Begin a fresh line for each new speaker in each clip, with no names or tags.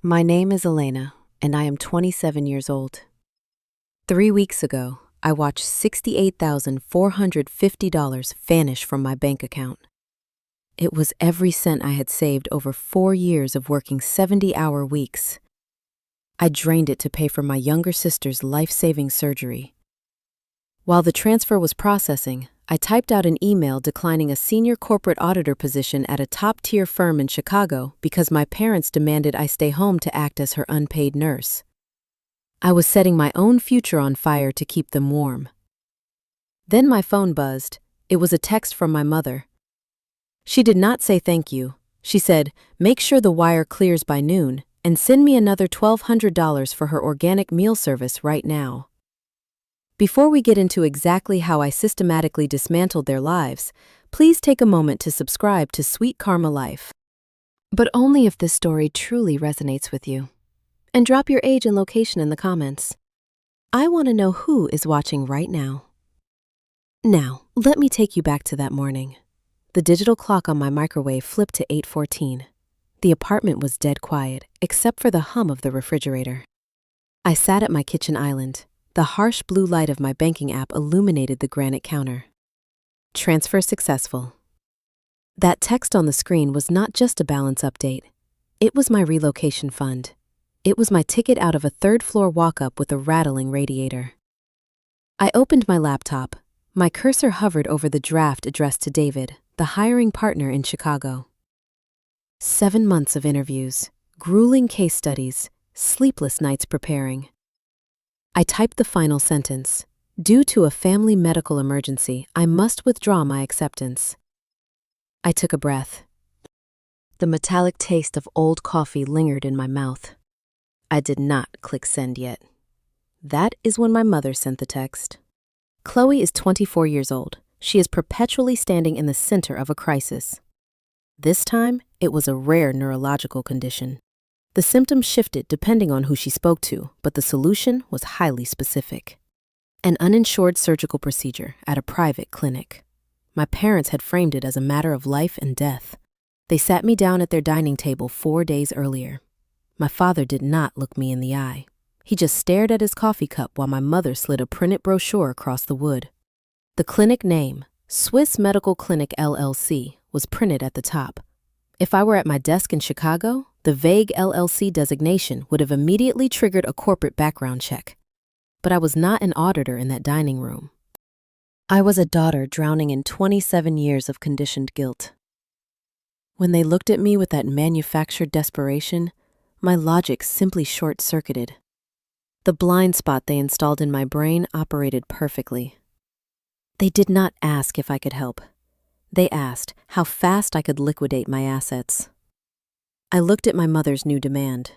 My name is Elena, and I am 27 years old. 3 weeks ago, I watched $68,450 vanish from my bank account. It was every cent I had saved over 4 years of working 70-hour weeks. I drained it to pay for my younger sister's life-saving surgery. While the transfer was processing, I typed out an email declining a senior corporate auditor position at a top-tier firm in Chicago because my parents demanded I stay home to act as her unpaid nurse. I was setting my own future on fire to keep them warm. Then my phone buzzed. It was a text from my mother. She did not say thank you. She said, "Make sure the wire clears by noon and send me another $1,200 for her organic meal service right now." Before we get into exactly how I systematically dismantled their lives, please take a moment to subscribe to Sweet Karma Life. But only if this story truly resonates with you. And drop your age and location in the comments. I want to know who is watching right now. Now, let me take you back to that morning. The digital clock on my microwave flipped to 8:14. The apartment was dead quiet, except for the hum of the refrigerator. I sat at my kitchen island. The harsh blue light of my banking app illuminated the granite counter. Transfer successful. That text on the screen was not just a balance update. It was my relocation fund. It was my ticket out of a third-floor walk-up with a rattling radiator. I opened my laptop. My cursor hovered over the draft addressed to David, the hiring partner in Chicago. 7 months of interviews, grueling case studies, sleepless nights preparing. I typed the final sentence. Due to a family medical emergency, I must withdraw my acceptance. I took a breath. The metallic taste of old coffee lingered in my mouth. I did not click send yet. That is when my mother sent the text. Chloe is 24 years old. She is perpetually standing in the center of a crisis. This time, it was a rare neurological condition. The symptoms shifted depending on who she spoke to, but the solution was highly specific. An uninsured surgical procedure at a private clinic. My parents had framed it as a matter of life and death. They sat me down at their dining table 4 days earlier. My father did not look me in the eye. He just stared at his coffee cup while my mother slid a printed brochure across the wood. The clinic name, Swiss Medical Clinic LLC, was printed at the top. If I were at my desk in Chicago, the vague LLC designation would have immediately triggered a corporate background check. But I was not an auditor in that dining room. I was a daughter drowning in 27 years of conditioned guilt. When they looked at me with that manufactured desperation, my logic simply short-circuited. The blind spot they installed in my brain operated perfectly. They did not ask if I could help. They asked how fast I could liquidate my assets. I looked at my mother's new demand.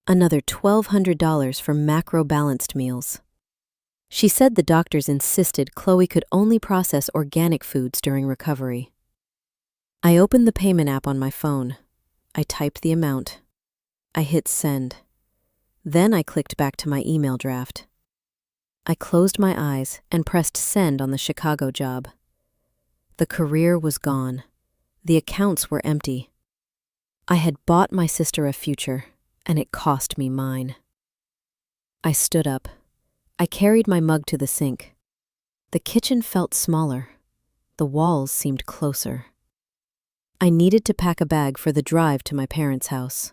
Another $1,200 for macro-balanced meals. She said the doctors insisted Chloe could only process organic foods during recovery. I opened the payment app on my phone. I typed the amount. I hit send. Then I clicked back to my email draft. I closed my eyes and pressed send on the Chicago job. The career was gone. The accounts were empty. I had bought my sister a future, and it cost me mine. I stood up. I carried my mug to the sink. The kitchen felt smaller. The walls seemed closer. I needed to pack a bag for the drive to my parents' house.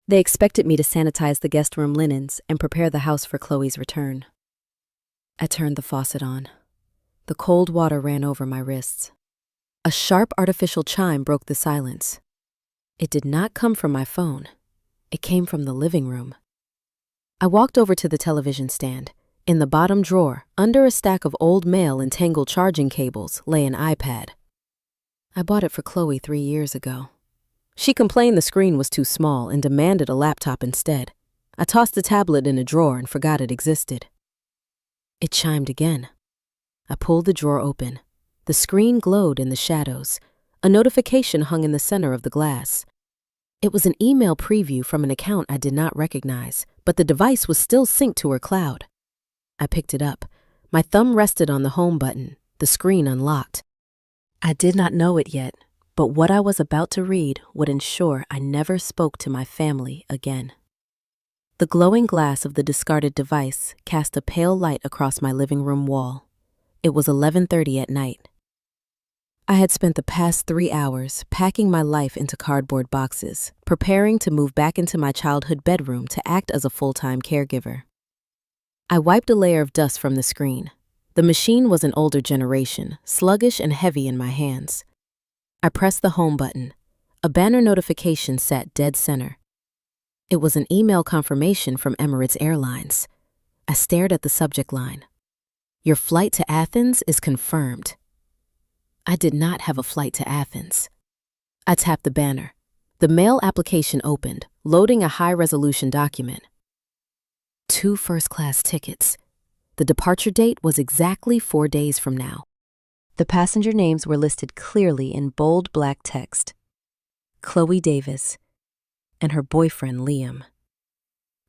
They expected me to sanitize the guest room linens and prepare the house for Chloe's return. I turned the faucet on. The cold water ran over my wrists. A sharp artificial chime broke the silence. It did not come from my phone. It came from the living room. I walked over to the television stand. In the bottom drawer, under a stack of old mail and tangled charging cables, lay an iPad. I bought it for Chloe 3 years ago. She complained the screen was too small and demanded a laptop instead. I tossed the tablet in a drawer and forgot it existed. It chimed again. I pulled the drawer open. The screen glowed in the shadows. A notification hung in the center of the glass. It was an email preview from an account I did not recognize, but the device was still synced to her cloud. I picked it up. My thumb rested on the home button. The screen unlocked. I did not know it yet, but what I was about to read would ensure I never spoke to my family again. The glowing glass of the discarded device cast a pale light across my living room wall. It was 11:30 at night. I had spent the past 3 hours packing my life into cardboard boxes, preparing to move back into my childhood bedroom to act as a full-time caregiver. I wiped a layer of dust from the screen. The machine was an older generation, sluggish and heavy in my hands. I pressed the home button. A banner notification sat dead center. It was an email confirmation from Emirates Airlines. I stared at the subject line. Your flight to Athens is confirmed. I did not have a flight to Athens. I tapped the banner. The mail application opened, loading a high-resolution document. 2 first-class tickets. The departure date was exactly 4 days from now. The passenger names were listed clearly in bold black text. Chloe Davis and her boyfriend Liam.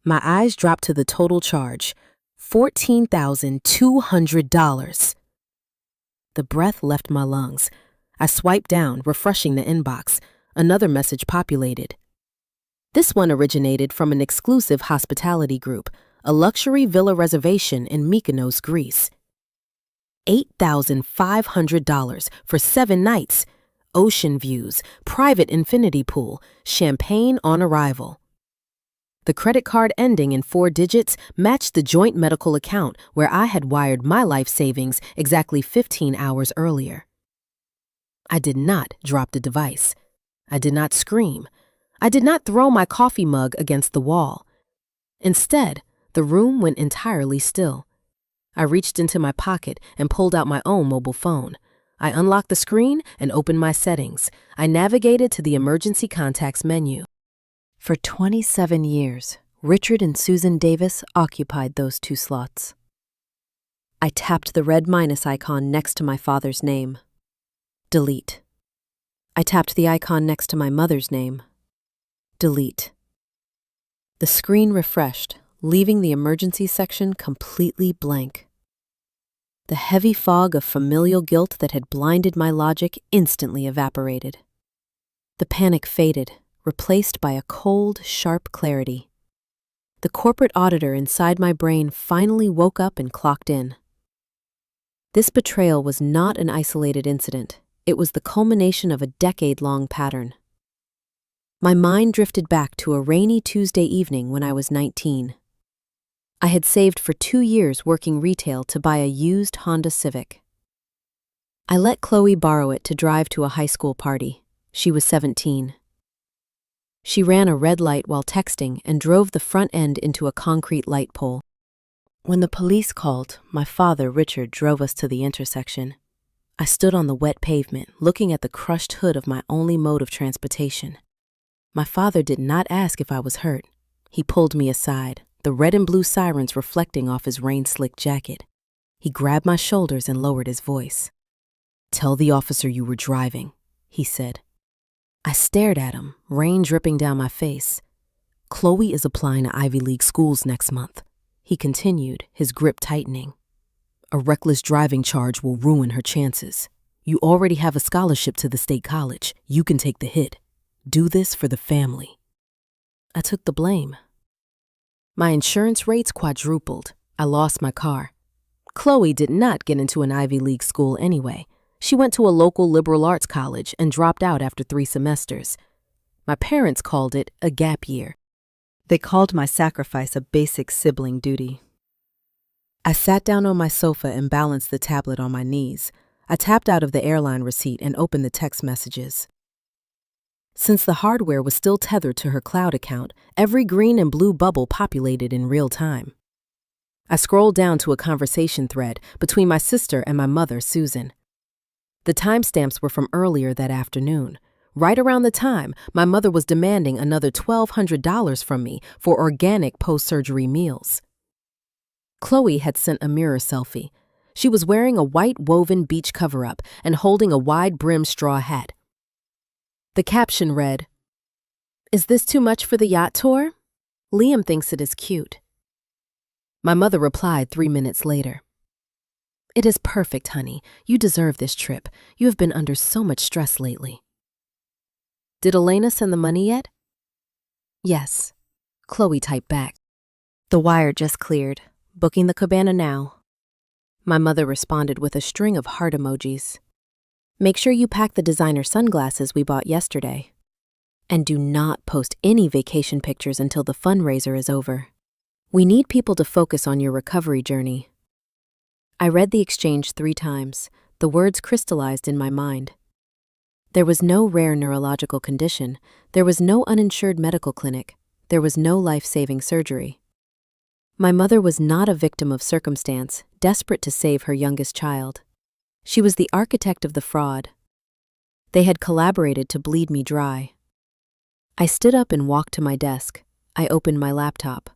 My eyes dropped to the total charge, $14,200. The breath left my lungs. I swiped down, refreshing the inbox. Another message populated. This one originated from an exclusive hospitality group, a luxury villa reservation in Mykonos, Greece. $8,500 for 7 nights, ocean views, private infinity pool, champagne on arrival. The credit card ending in 4 digits matched the joint medical account where I had wired my life savings exactly 15 hours earlier. I did not drop the device. I did not scream. I did not throw my coffee mug against the wall. Instead, the room went entirely still. I reached into my pocket and pulled out my own mobile phone. I unlocked the screen and opened my settings. I navigated to the emergency contacts menu. For 27 years, Richard and Susan Davis occupied those 2 slots. I tapped the red minus icon next to my father's name. Delete. I tapped the icon next to my mother's name. Delete. The screen refreshed, leaving the emergency section completely blank. The heavy fog of familial guilt that had blinded my logic instantly evaporated. The panic faded, replaced by a cold, sharp clarity. The corporate auditor inside my brain finally woke up and clocked in. This betrayal was not an isolated incident. It was the culmination of a decade-long pattern. My mind drifted back to a rainy Tuesday evening when I was 19. I had saved for 2 years working retail to buy a used Honda Civic. I let Chloe borrow it to drive to a high school party. She was 17. She ran a red light while texting and drove the front end into a concrete light pole. When the police called, my father, Richard, drove us to the intersection. I stood on the wet pavement, looking at the crushed hood of my only mode of transportation. My father did not ask if I was hurt. He pulled me aside, the red and blue sirens reflecting off his rain-slicked jacket. He grabbed my shoulders and lowered his voice. "Tell the officer you were driving," he said. I stared at him, rain dripping down my face. "Chloe is applying to Ivy League schools next month," he continued, his grip tightening. "A reckless driving charge will ruin her chances. You already have a scholarship to the state college. You can take the hit. Do this for the family." I took the blame. My insurance rates quadrupled. I lost my car. Chloe did not get into an Ivy League school anyway. She went to a local liberal arts college and dropped out after 3 semesters. My parents called it a gap year. They called my sacrifice a basic sibling duty. I sat down on my sofa and balanced the tablet on my knees. I tapped out of the airline receipt and opened the text messages. Since the hardware was still tethered to her cloud account, every green and blue bubble populated in real time. I scrolled down to a conversation thread between my sister and my mother, Susan. The timestamps were from earlier that afternoon. Right around the time, my mother was demanding another $1,200 from me for organic post-surgery meals. Chloe had sent a mirror selfie. She was wearing a white woven beach cover-up and holding a wide-brimmed straw hat. The caption read, "Is this too much for the yacht tour? Liam thinks it is cute." My mother replied 3 minutes later. "It is perfect, honey. You deserve this trip. You have been under so much stress lately." Did Elena send the money yet? Yes. Chloe typed back. The wire just cleared. Booking the cabana now. My mother responded with a string of heart emojis. Make sure you pack the designer sunglasses we bought yesterday. And do not post any vacation pictures until the fundraiser is over. We need people to focus on your recovery journey. I read the exchange 3 times. The words crystallized in my mind. There was no rare neurological condition. There was no uninsured medical clinic. There was no life-saving surgery. My mother was not a victim of circumstance, desperate to save her youngest child. She was the architect of the fraud. They had collaborated to bleed me dry. I stood up and walked to my desk. I opened my laptop.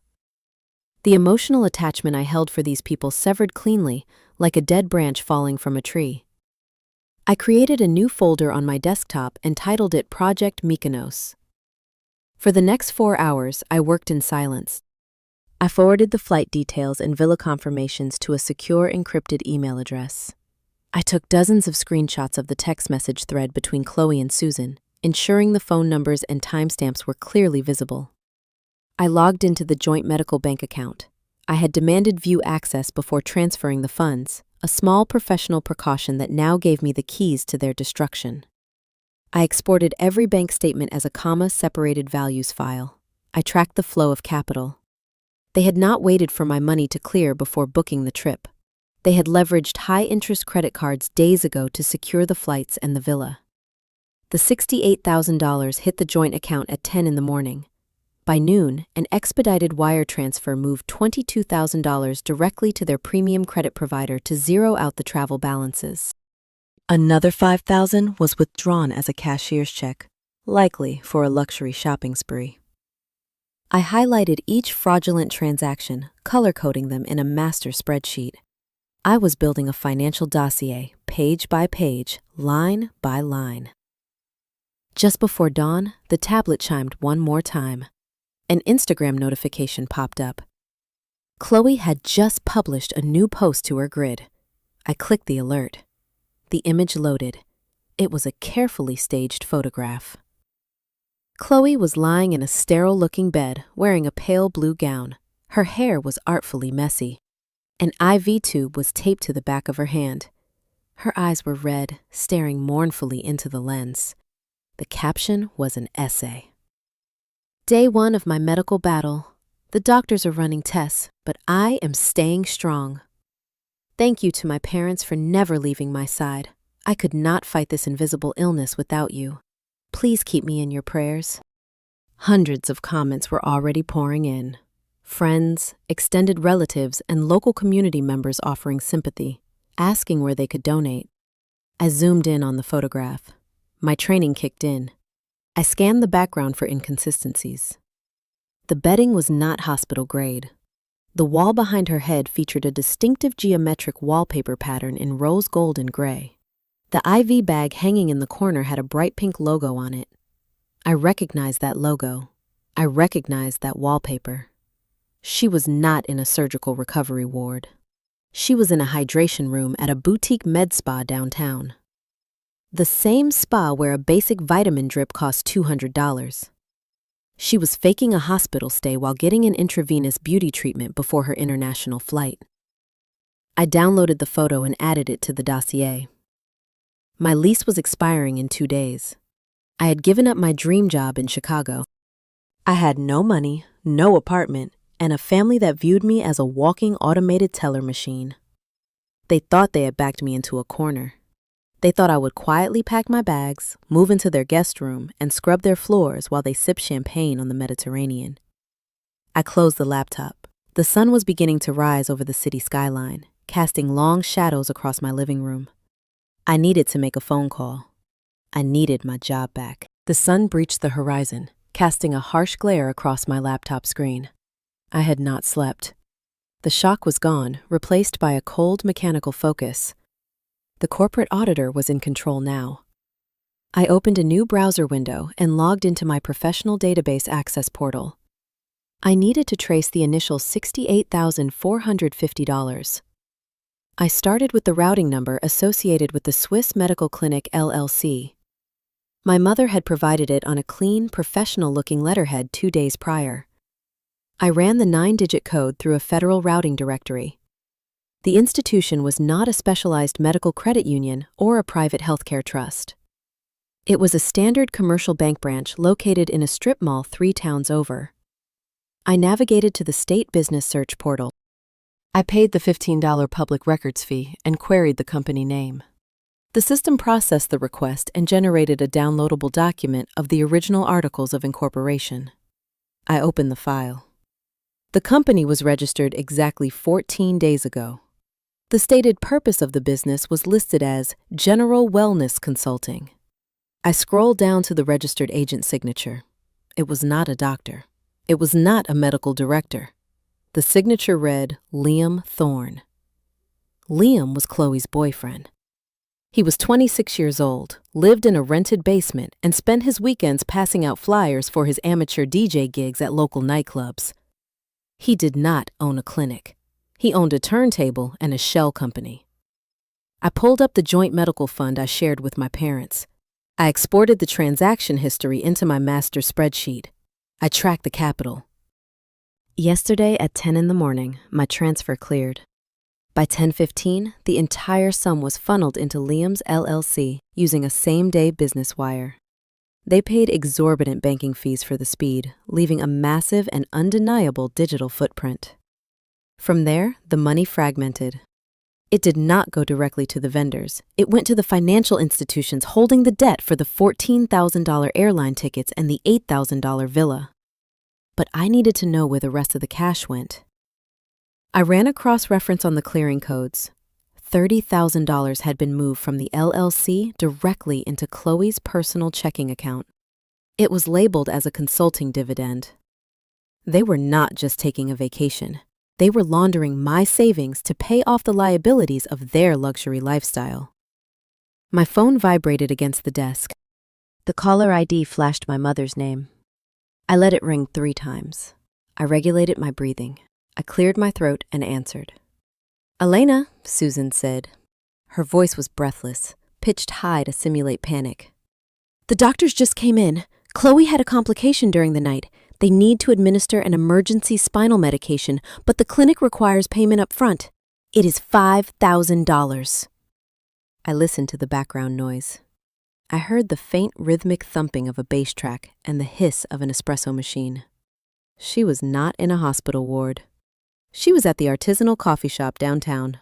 The emotional attachment I held for these people severed cleanly, like a dead branch falling from a tree. I created a new folder on my desktop and titled it Project Mykonos. For the next 4 hours, I worked in silence. I forwarded the flight details and villa confirmations to a secure encrypted email address. I took dozens of screenshots of the text message thread between Chloe and Susan, ensuring the phone numbers and timestamps were clearly visible. I logged into the joint medical bank account. I had demanded view access before transferring the funds, a small professional precaution that now gave me the keys to their destruction. I exported every bank statement as a comma-separated values file. I tracked the flow of capital. They had not waited for my money to clear before booking the trip. They had leveraged high-interest credit cards days ago to secure the flights and the villa. The $68,000 hit the joint account at 10 in the morning. By noon, an expedited wire transfer moved $22,000 directly to their premium credit provider to zero out the travel balances. Another $5,000 was withdrawn as a cashier's check, likely for a luxury shopping spree. I highlighted each fraudulent transaction, color-coding them in a master spreadsheet. I was building a financial dossier, page by page, line by line. Just before dawn, the tablet chimed one more time. An Instagram notification popped up. Chloe had just published a new post to her grid. I clicked the alert. The image loaded. It was a carefully staged photograph. Chloe was lying in a sterile-looking bed, wearing a pale blue gown. Her hair was artfully messy. An IV tube was taped to the back of her hand. Her eyes were red, staring mournfully into the lens. The caption was an essay. Day 1 of my medical battle. The doctors are running tests, but I am staying strong. Thank you to my parents for never leaving my side. I could not fight this invisible illness without you. Please keep me in your prayers. Hundreds of comments were already pouring in. Friends, extended relatives, and local community members offering sympathy, asking where they could donate. I zoomed in on the photograph. My training kicked in. I scanned the background for inconsistencies. The bedding was not hospital grade. The wall behind her head featured a distinctive geometric wallpaper pattern in rose gold and gray. The IV bag hanging in the corner had a bright pink logo on it. I recognized that logo. I recognized that wallpaper. She was not in a surgical recovery ward. She was in a hydration room at a boutique med spa downtown. The same spa where a basic vitamin drip cost $200. She was faking a hospital stay while getting an intravenous beauty treatment before her international flight. I downloaded the photo and added it to the dossier. My lease was expiring in 2 days. I had given up my dream job in Chicago. I had no money, no apartment, and a family that viewed me as a walking automated teller machine. They thought they had backed me into a corner. They thought I would quietly pack my bags, move into their guest room, and scrub their floors while they sipped champagne on the Mediterranean. I closed the laptop. The sun was beginning to rise over the city skyline, casting long shadows across my living room. I needed to make a phone call. I needed my job back. The sun breached the horizon, casting a harsh glare across my laptop screen. I had not slept. The shock was gone, replaced by a cold mechanical focus. The corporate auditor was in control now. I opened a new browser window and logged into my professional database access portal. I needed to trace the initial $68,450. I started with the routing number associated with the Swiss Medical Clinic LLC. My mother had provided it on a clean, professional-looking letterhead 2 days prior. I ran the 9-digit code through a federal routing directory. The institution was not a specialized medical credit union or a private healthcare trust. It was a standard commercial bank branch located in a strip mall 3 towns over. I navigated to the state business search portal. I paid the $15 public records fee and queried the company name. The system processed the request and generated a downloadable document of the original articles of incorporation. I opened the file. The company was registered exactly 14 days ago. The stated purpose of the business was listed as General Wellness Consulting. I scrolled down to the registered agent's signature. It was not a doctor. It was not a medical director. The signature read Liam Thorne. Liam was Chloe's boyfriend. He was 26 years old, lived in a rented basement, and spent his weekends passing out flyers for his amateur DJ gigs at local nightclubs. He did not own a clinic. He owned a turntable and a shell company. I pulled up the joint medical fund I shared with my parents. I exported the transaction history into my master spreadsheet. I tracked the capital. Yesterday at 10 in the morning, my transfer cleared. By 10:15, the entire sum was funneled into Liam's LLC using a same-day business wire. They paid exorbitant banking fees for the speed, leaving a massive and undeniable digital footprint. From there, the money fragmented. It did not go directly to the vendors. It went to the financial institutions holding the debt for the $14,000 airline tickets and the $8,000 villa. But I needed to know where the rest of the cash went. I ran a cross-reference on the clearing codes. $30,000 had been moved from the LLC directly into Chloe's personal checking account. It was labeled as a consulting dividend. They were not just taking a vacation. They were laundering my savings to pay off the liabilities of their luxury lifestyle. My phone vibrated against the desk. The caller ID flashed my mother's name. I let it ring 3 times. I regulated my breathing. I cleared my throat and answered. "Elena," Susan said. Her voice was breathless, pitched high to simulate panic. "The doctors just came in. Chloe had a complication during the night. They need to administer an emergency spinal medication, but the clinic requires payment up front. It is $5,000. I listened to the background noise. I heard the faint rhythmic thumping of a bass track and the hiss of an espresso machine. She was not in a hospital ward. She was at the artisanal coffee shop downtown.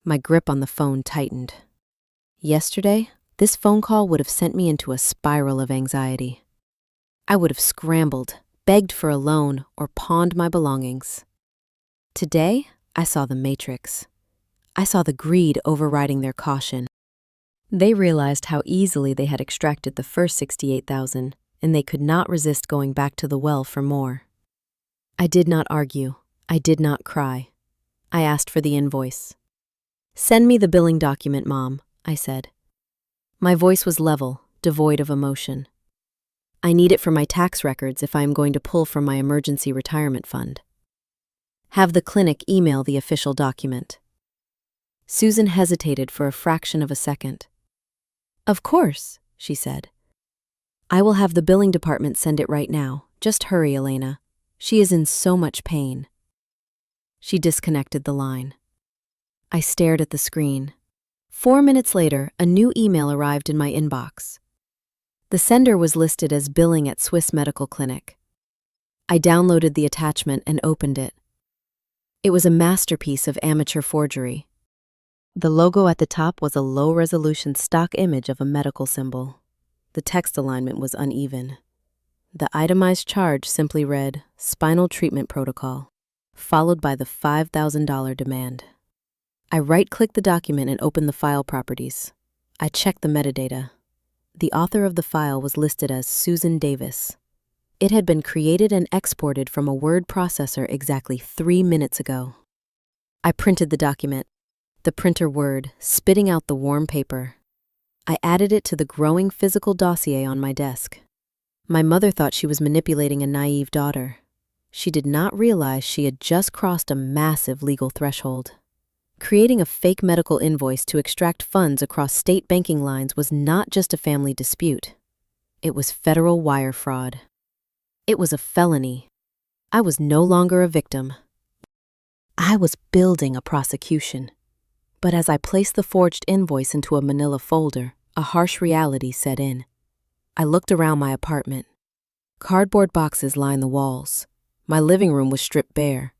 My grip on the phone tightened. Yesterday, this phone call would have sent me into a spiral of anxiety. I would have scrambled, begged for a loan, or pawned my belongings. Today, I saw the matrix. I saw the greed overriding their caution. They realized how easily they had extracted the first $68,000, and they could not resist going back to the well for more. I did not argue. I did not cry. I asked for the invoice. "Send me the billing document, Mom," I said. My voice was level, devoid of emotion. I need it for my tax records if I am going to pull from my emergency retirement fund. Have the clinic email the official document. Susan hesitated for a fraction of a second. "Of course," she said. "I will have the billing department send it right now. Just hurry, Elena. She is in so much pain." She disconnected the line. I stared at the screen. 4 minutes later, a new email arrived in my inbox. The sender was listed as billing at Swiss Medical Clinic. I downloaded the attachment and opened it. It was a masterpiece of amateur forgery. The logo at the top was a low-resolution stock image of a medical symbol. The text alignment was uneven. The itemized charge simply read, "Spinal Treatment Protocol," followed by the $5,000 demand. I right-clicked the document and opened the file properties. I checked the metadata. The author of the file was listed as Susan Davis. It had been created and exported from a word processor exactly 3 minutes ago. I printed the document. The printer whirred, spitting out the warm paper. I added it to the growing physical dossier on my desk. My mother thought she was manipulating a naive daughter. She did not realize she had just crossed a massive legal threshold. Creating a fake medical invoice to extract funds across state banking lines was not just a family dispute. It was federal wire fraud. It was a felony. I was no longer a victim. I was building a prosecution. But as I placed the forged invoice into a manila folder, a harsh reality set in. I looked around my apartment. Cardboard boxes lined the walls. My living room was stripped bare.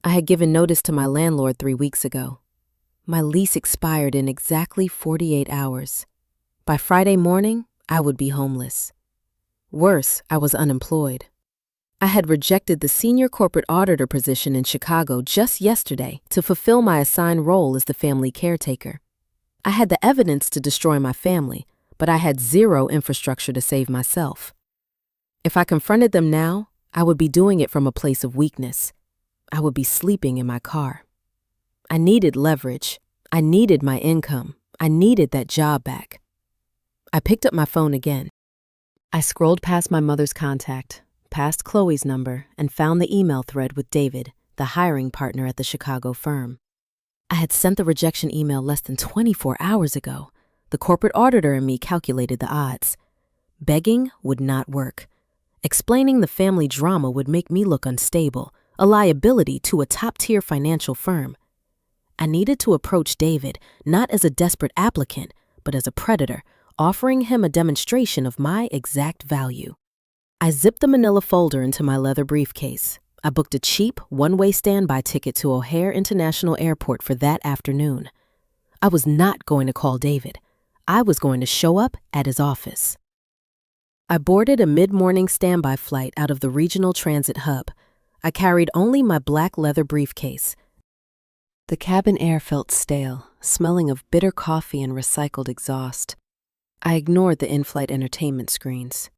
I had given notice to my landlord 3 weeks ago. My lease expired in exactly 48 hours. By Friday morning, I would be homeless. Worse, I was unemployed. I had rejected the senior corporate auditor position in Chicago just yesterday to fulfill my assigned role as the family caretaker. I had the evidence to destroy my family, but I had zero infrastructure to save myself. If I confronted them now, I would be doing it from a place of weakness. I would be sleeping in my car. I needed leverage. I needed my income. I needed that job back. I picked up my phone again. I scrolled past my mother's contact, past Chloe's number, and found the email thread with David, the hiring partner at the Chicago firm. I had sent the rejection email less than 24 hours ago. The corporate auditor and me calculated the odds. Begging would not work. Explaining the family drama would make me look unstable, a liability to a top-tier financial firm. I needed to approach David not as a desperate applicant, but as a predator, offering him a demonstration of my exact value. I zipped the manila folder into my leather briefcase. I booked a cheap, one-way standby ticket to O'Hare International Airport for that afternoon. I was not going to call David. I was going to show up at his office. I boarded a mid-morning standby flight out of the regional transit hub. I carried only my black leather briefcase. The cabin air felt stale, smelling of bitter coffee and recycled exhaust. I ignored the in-flight entertainment screens.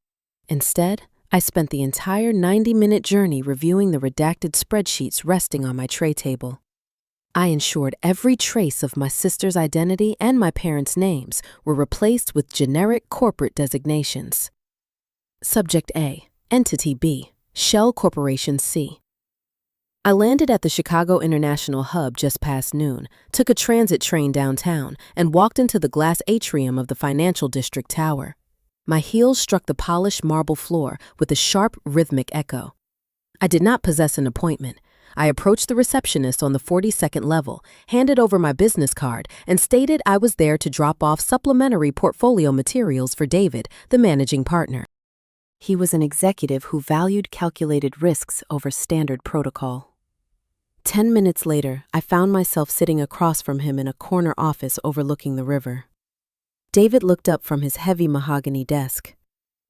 Instead, I spent the entire 90-minute journey reviewing the redacted spreadsheets resting on my tray table. I ensured every trace of my sister's identity and my parents' names were replaced with generic corporate designations. Subject A, Entity B, Shell Corporation C. I landed at the Chicago International Hub just past noon, took a transit train downtown, and walked into the glass atrium of the Financial District Tower. My heels struck the polished marble floor with a sharp, rhythmic echo. I did not possess an appointment. I approached the receptionist on the 42nd level, handed over my business card, and stated I was there to drop off supplementary portfolio materials for David, the managing partner. He was an executive who valued calculated risks over standard protocol. 10 minutes later, I found myself sitting across from him in a corner office overlooking the river. David looked up from his heavy mahogany desk.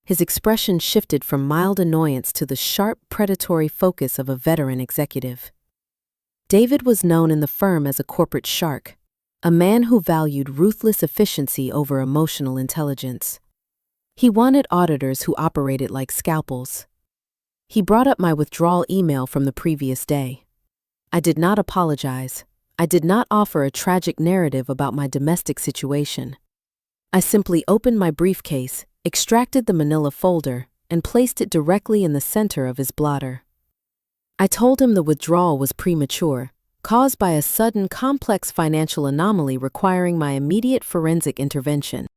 His expression shifted from mild annoyance to the sharp, predatory focus of a veteran executive. David was known in the firm as a corporate shark, a man who valued ruthless efficiency over emotional intelligence. He wanted auditors who operated like scalpels. He brought up my withdrawal email from the previous day. I did not apologize. I did not offer a tragic narrative about my domestic situation. I simply opened my briefcase, extracted the manila folder, and placed it directly in the center of his blotter. I told him the withdrawal was premature, caused by a sudden complex financial anomaly requiring my immediate forensic intervention.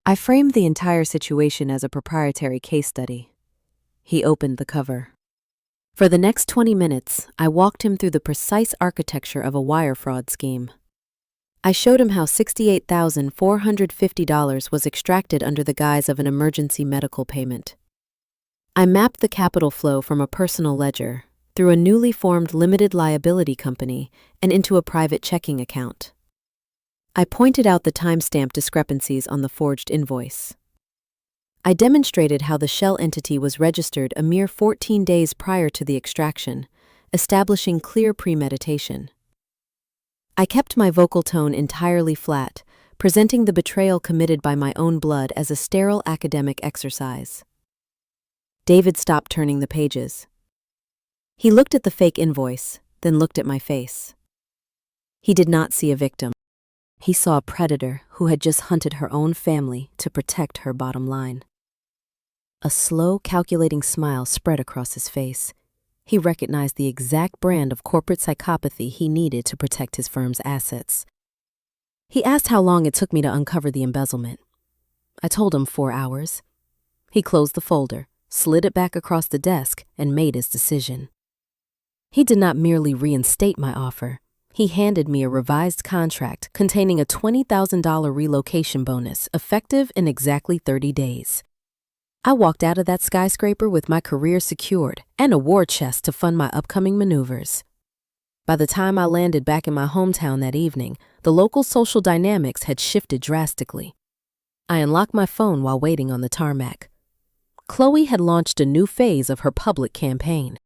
I framed the entire situation as a proprietary case study. He opened the cover. For the next 20 minutes, I walked him through the precise architecture of a wire fraud scheme. I showed him how $68,450 was extracted under the guise of an emergency medical payment. I mapped the capital flow from a personal ledger, through a newly formed limited liability company, and into a private checking account. I pointed out the timestamp discrepancies on the forged invoice. I demonstrated how the shell entity was registered a mere 14 days prior to the extraction, establishing clear premeditation. I kept my vocal tone entirely flat, presenting the betrayal committed by my own blood as a sterile academic exercise. David stopped turning the pages. He looked at the fake invoice, then looked at my face. He did not see a victim. He saw a predator who had just hunted her own family to protect her bottom line. A slow, calculating smile spread across his face. He recognized the exact brand of corporate psychopathy he needed to protect his firm's assets. He asked how long it took me to uncover the embezzlement. I told him 4 hours. He closed the folder, slid it back across the desk, and made his decision. He did not merely reinstate my offer. He handed me a revised contract containing a $20,000 relocation bonus, effective in exactly 30 days. I walked out of that skyscraper with my career secured and a war chest to fund my upcoming maneuvers. By the time I landed back in my hometown that evening, the local social dynamics had shifted drastically. I unlocked my phone while waiting on the tarmac. Chloe had launched a new phase of her public campaign.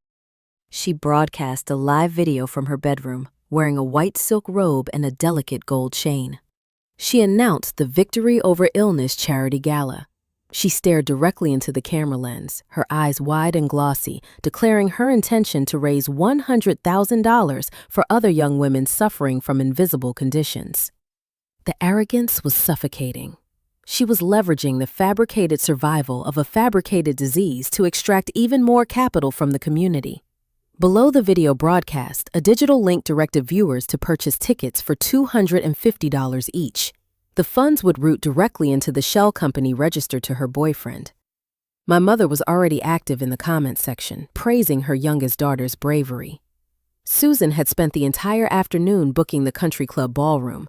She broadcast a live video from her bedroom, wearing a white silk robe and a delicate gold chain. She announced the Victory Over Illness charity gala. She stared directly into the camera lens, her eyes wide and glossy, declaring her intention to raise $100,000 for other young women suffering from invisible conditions. The arrogance was suffocating. She was leveraging the fabricated survival of a fabricated disease to extract even more capital from the community. Below the video broadcast, a digital link directed viewers to purchase tickets for $250 each. The funds would route directly into the shell company registered to her boyfriend. My mother was already active in the comments section, praising her youngest daughter's bravery. Susan had spent the entire afternoon booking the country club ballroom.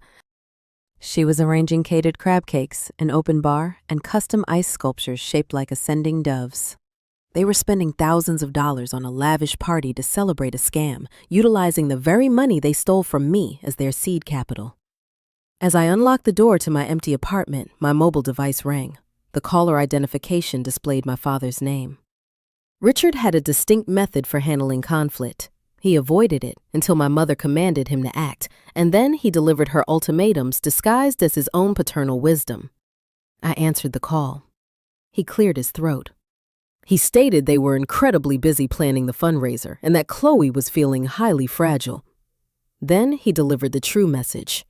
She was arranging catered crab cakes, an open bar, and custom ice sculptures shaped like ascending doves. They were spending thousands of dollars on a lavish party to celebrate a scam, utilizing the very money they stole from me as their seed capital. As I unlocked the door to my empty apartment, my mobile device rang. The caller identification displayed my father's name. Richard had a distinct method for handling conflict. He avoided it until my mother commanded him to act, and then he delivered her ultimatums disguised as his own paternal wisdom. I answered the call. He cleared his throat. He stated they were incredibly busy planning the fundraiser and that Chloe was feeling highly fragile. Then he delivered the true message.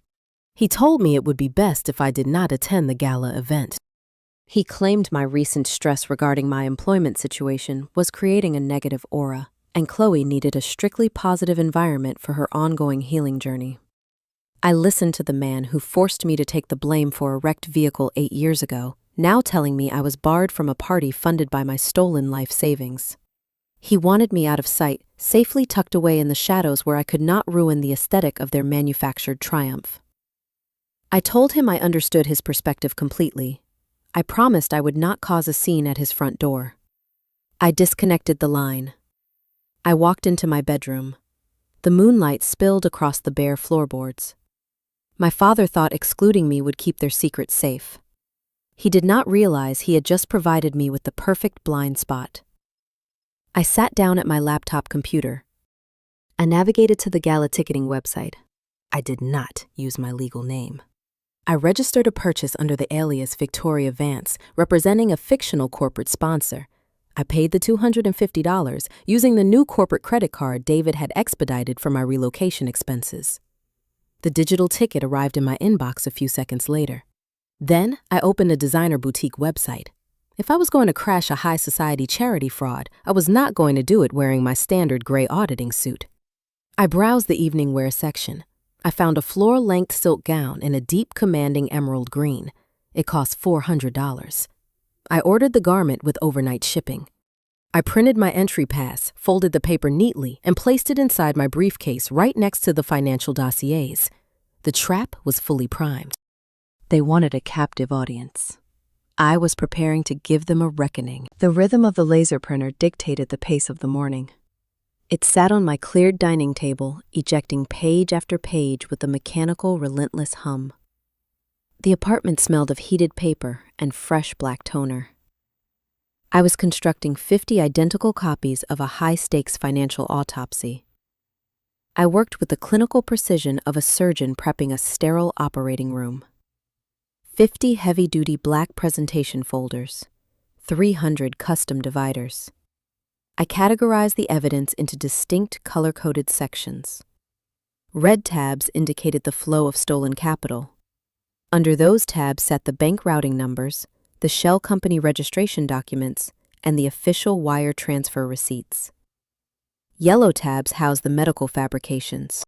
He told me it would be best if I did not attend the gala event. He claimed my recent stress regarding my employment situation was creating a negative aura, and Chloe needed a strictly positive environment for her ongoing healing journey. I listened to the man who forced me to take the blame for a wrecked vehicle 8 years ago, now telling me I was barred from a party funded by my stolen life savings. He wanted me out of sight, safely tucked away in the shadows where I could not ruin the aesthetic of their manufactured triumph. I told him I understood his perspective completely. I promised I would not cause a scene at his front door. I disconnected the line. I walked into my bedroom. The moonlight spilled across the bare floorboards. My father thought excluding me would keep their secret safe. He did not realize he had just provided me with the perfect blind spot. I sat down at my laptop computer. I navigated to the Gala ticketing website. I did not use my legal name. I registered a purchase under the alias Victoria Vance, representing a fictional corporate sponsor. I paid the $250 using the new corporate credit card David had expedited for my relocation expenses. The digital ticket arrived in my inbox a few seconds later. Then I opened a designer boutique website. If I was going to crash a high society charity fraud, I was not going to do it wearing my standard gray auditing suit. I browsed the evening wear section. I found a floor-length silk gown in a deep commanding emerald green. It cost $400. I ordered the garment with overnight shipping. I printed my entry pass, folded the paper neatly, and placed it inside my briefcase right next to the financial dossiers. The trap was fully primed. They wanted a captive audience. I was preparing to give them a reckoning. The rhythm of the laser printer dictated the pace of the morning. It sat on my cleared dining table, ejecting page after page with a mechanical, relentless hum. The apartment smelled of heated paper and fresh black toner. I was constructing 50 identical copies of a high-stakes financial autopsy. I worked with the clinical precision of a surgeon prepping a sterile operating room. 50 heavy-duty black presentation folders, 300 custom dividers. I categorized the evidence into distinct color-coded sections. Red tabs indicated the flow of stolen capital. Under those tabs sat the bank routing numbers, the shell company registration documents, and the official wire transfer receipts. Yellow tabs housed the medical fabrications.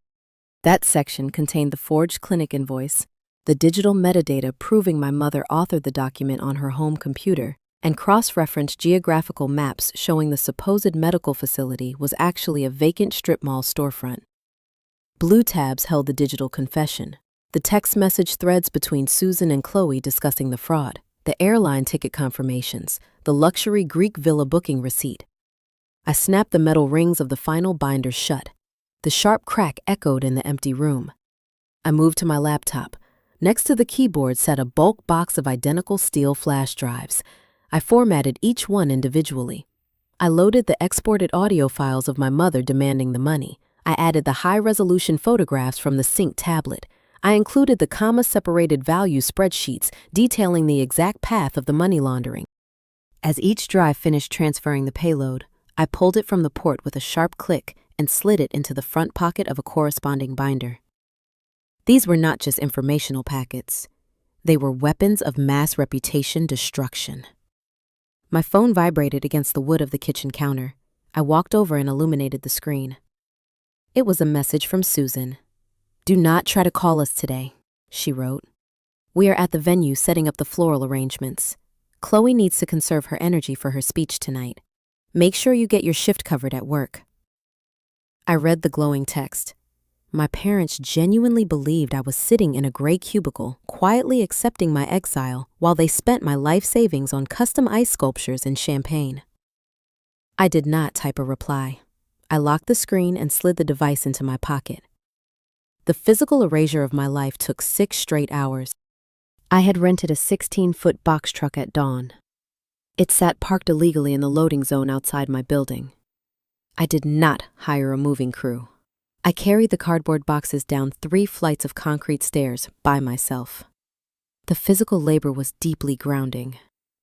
That section contained the forged clinic invoice, the digital metadata proving my mother authored the document on her home computer, and cross-referenced geographical maps showing the supposed medical facility was actually a vacant strip mall storefront. Blue tabs held the digital confession, the text message threads between Susan and Chloe discussing the fraud, the airline ticket confirmations, the luxury Greek villa booking receipt. I snapped the metal rings of the final binders shut. The sharp crack echoed in the empty room. I moved to my laptop. Next to the keyboard sat a bulk box of identical steel flash drives. I formatted each one individually. I loaded the exported audio files of my mother demanding the money. I added the high-resolution photographs from the sync tablet. I included the comma-separated value spreadsheets detailing the exact path of the money laundering. As each drive finished transferring the payload, I pulled it from the port with a sharp click and slid it into the front pocket of a corresponding binder. These were not just informational packets. They were weapons of mass reputation destruction. My phone vibrated against the wood of the kitchen counter. I walked over and illuminated the screen. It was a message from Susan. "Do not try to call us today," she wrote. "We are at the venue setting up the floral arrangements. Chloe needs to conserve her energy for her speech tonight. Make sure you get your shift covered at work." I read the glowing text. My parents genuinely believed I was sitting in a gray cubicle, quietly accepting my exile while they spent my life savings on custom ice sculptures and champagne. I did not type a reply. I locked the screen and slid the device into my pocket. The physical erasure of my life took 6 straight hours. I had rented a 16-foot box truck at dawn. It sat parked illegally in the loading zone outside my building. I did not hire a moving crew. I carried the cardboard boxes down 3 flights of concrete stairs by myself. The physical labor was deeply grounding.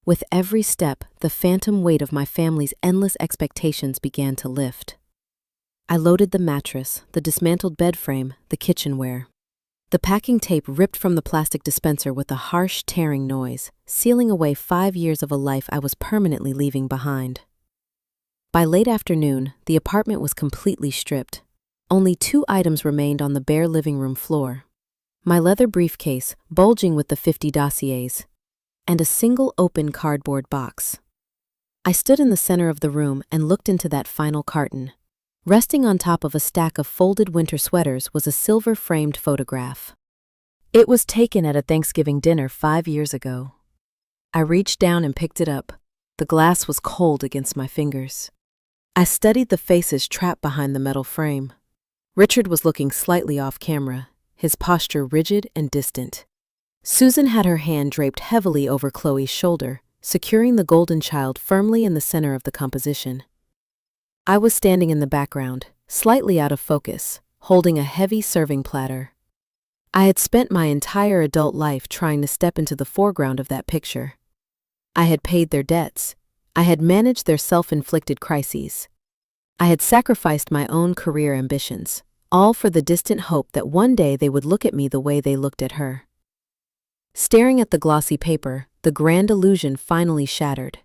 With every step, the phantom weight of my family's endless expectations began to lift. I loaded the mattress, the dismantled bed frame, the kitchenware. The packing tape ripped from the plastic dispenser with a harsh, tearing noise, sealing away 5 years of a life I was permanently leaving behind. By late afternoon, the apartment was completely stripped. Only 2 items remained on the bare living room floor. My leather briefcase, bulging with the 50 dossiers, and a single open cardboard box. I stood in the center of the room and looked into that final carton. Resting on top of a stack of folded winter sweaters was a silver-framed photograph. It was taken at a Thanksgiving dinner 5 years ago. I reached down and picked it up. The glass was cold against my fingers. I studied the faces trapped behind the metal frame. Richard was looking slightly off camera, his posture rigid and distant. Susan had her hand draped heavily over Chloe's shoulder, securing the golden child firmly in the center of the composition. I was standing in the background, slightly out of focus, holding a heavy serving platter. I had spent my entire adult life trying to step into the foreground of that picture. I had paid their debts. I had managed their self-inflicted crises. I had sacrificed my own career ambitions, all for the distant hope that one day they would look at me the way they looked at her. Staring at the glossy paper, the grand illusion finally shattered.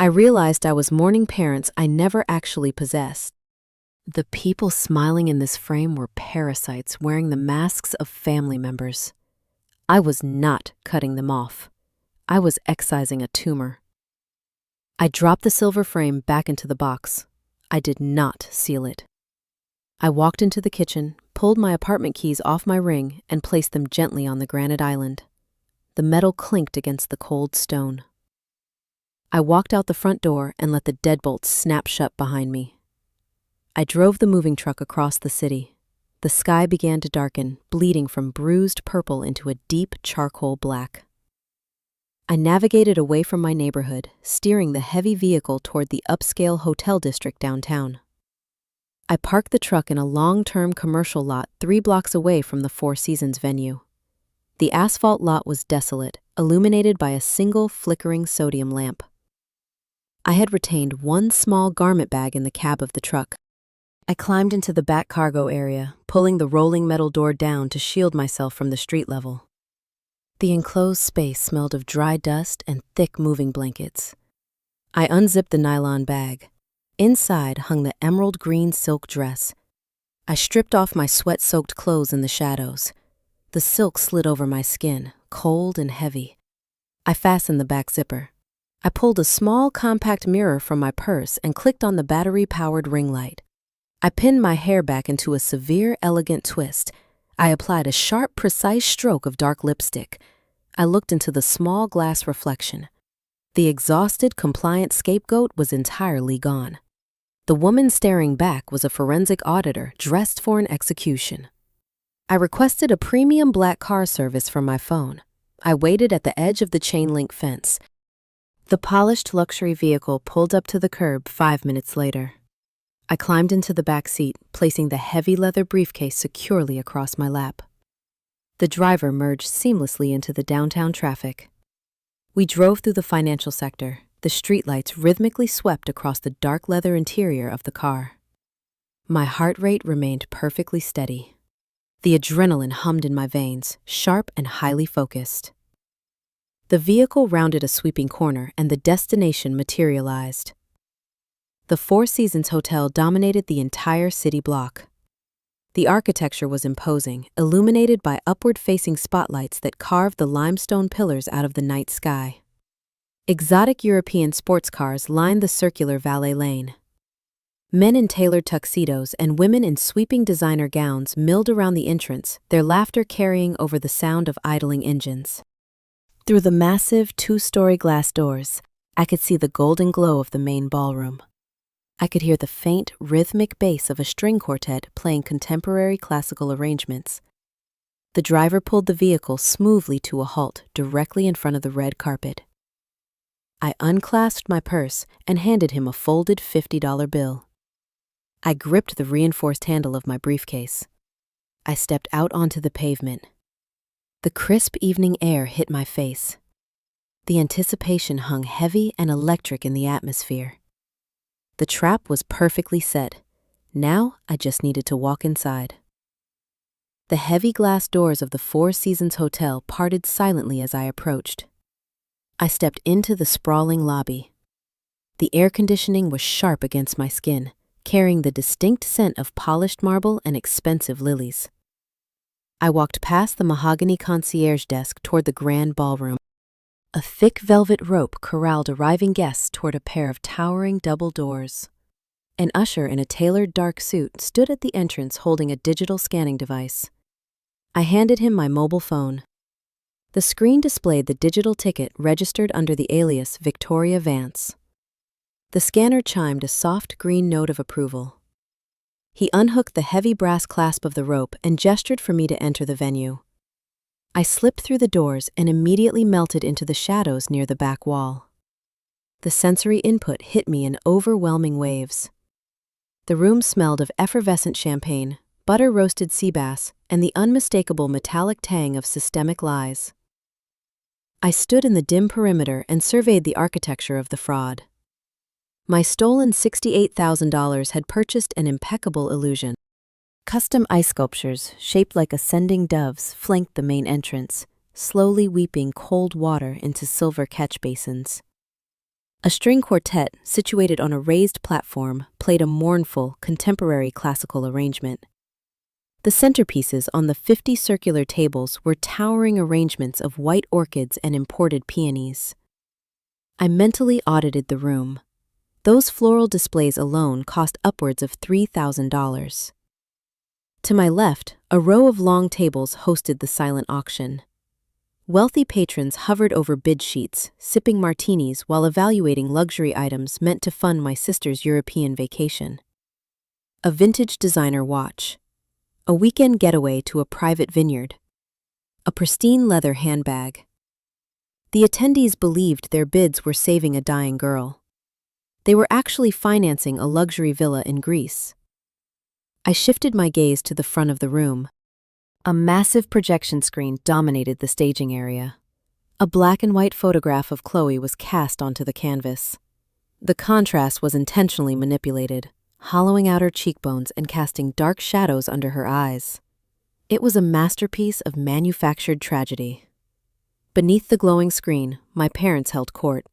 I realized I was mourning parents I never actually possessed. The people smiling in this frame were parasites wearing the masks of family members. I was not cutting them off. I was excising a tumor. I dropped the silver frame back into the box. I did not seal it. I walked into the kitchen, pulled my apartment keys off my ring, and placed them gently on the granite island. The metal clinked against the cold stone. I walked out the front door and let the deadbolts snap shut behind me. I drove the moving truck across the city. The sky began to darken, bleeding from bruised purple into a deep charcoal black. I navigated away from my neighborhood, steering the heavy vehicle toward the upscale hotel district downtown. I parked the truck in a long-term commercial lot 3 blocks away from the Four Seasons venue. The asphalt lot was desolate, illuminated by a single flickering sodium lamp. I had retained 1 small garment bag in the cab of the truck. I climbed into the back cargo area, pulling the rolling metal door down to shield myself from the street level. The enclosed space smelled of dry dust and thick moving blankets. I unzipped the nylon bag. Inside hung the emerald green silk dress. I stripped off my sweat-soaked clothes in the shadows. The silk slid over my skin, cold and heavy. I fastened the back zipper. I pulled a small compact mirror from my purse and clicked on the battery-powered ring light. I pinned my hair back into a severe, elegant twist. I applied a sharp, precise stroke of dark lipstick. I looked into the small glass reflection. The exhausted, compliant scapegoat was entirely gone. The woman staring back was a forensic auditor dressed for an execution. I requested a premium black car service from my phone. I waited at the edge of the chain-link fence. The polished luxury vehicle pulled up to the curb 5 minutes later. I climbed into the back seat, placing the heavy leather briefcase securely across my lap. The driver merged seamlessly into the downtown traffic. We drove through the financial sector. The streetlights rhythmically swept across the dark leather interior of the car. My heart rate remained perfectly steady. The adrenaline hummed in my veins, sharp and highly focused. The vehicle rounded a sweeping corner and the destination materialized. The Four Seasons Hotel dominated the entire city block. The architecture was imposing, illuminated by upward-facing spotlights that carved the limestone pillars out of the night sky. Exotic European sports cars lined the circular valet lane. Men in tailored tuxedos and women in sweeping designer gowns milled around the entrance, their laughter carrying over the sound of idling engines. Through the massive 2-story glass doors, I could see the golden glow of the main ballroom. I could hear the faint, rhythmic bass of a string quartet playing contemporary classical arrangements. The driver pulled the vehicle smoothly to a halt directly in front of the red carpet. I unclasped my purse and handed him a folded $50 bill. I gripped the reinforced handle of my briefcase. I stepped out onto the pavement. The crisp evening air hit my face. The anticipation hung heavy and electric in the atmosphere. The trap was perfectly set. Now I just needed to walk inside. The heavy glass doors of the Four Seasons Hotel parted silently as I approached. I stepped into the sprawling lobby. The air conditioning was sharp against my skin, carrying the distinct scent of polished marble and expensive lilies. I walked past the mahogany concierge desk toward the grand ballroom. A thick velvet rope corralled arriving guests toward a pair of towering double doors. An usher in a tailored dark suit stood at the entrance holding a digital scanning device. I handed him my mobile phone. The screen displayed the digital ticket registered under the alias Victoria Vance. The scanner chimed a soft green note of approval. He unhooked the heavy brass clasp of the rope and gestured for me to enter the venue. I slipped through the doors and immediately melted into the shadows near the back wall. The sensory input hit me in overwhelming waves. The room smelled of effervescent champagne, butter-roasted sea bass, and the unmistakable metallic tang of systemic lies. I stood in the dim perimeter and surveyed the architecture of the fraud. My stolen $68,000 had purchased an impeccable illusion. Custom ice sculptures, shaped like ascending doves, flanked the main entrance, slowly weeping cold water into silver catch basins. A string quartet, situated on a raised platform, played a mournful, contemporary classical arrangement. The centerpieces on the 50 circular tables were towering arrangements of white orchids and imported peonies. I mentally audited the room. Those floral displays alone cost upwards of $3,000. To my left, a row of long tables hosted the silent auction. Wealthy patrons hovered over bid sheets, sipping martinis while evaluating luxury items meant to fund my sister's European vacation. A vintage designer watch, a weekend getaway to a private vineyard, a pristine leather handbag. The attendees believed their bids were saving a dying girl. They were actually financing a luxury villa in Greece. I shifted my gaze to the front of the room. A massive projection screen dominated the staging area. A black and white photograph of Chloe was cast onto the canvas. The contrast was intentionally manipulated, hollowing out her cheekbones and casting dark shadows under her eyes. It was a masterpiece of manufactured tragedy. Beneath the glowing screen, my parents held court.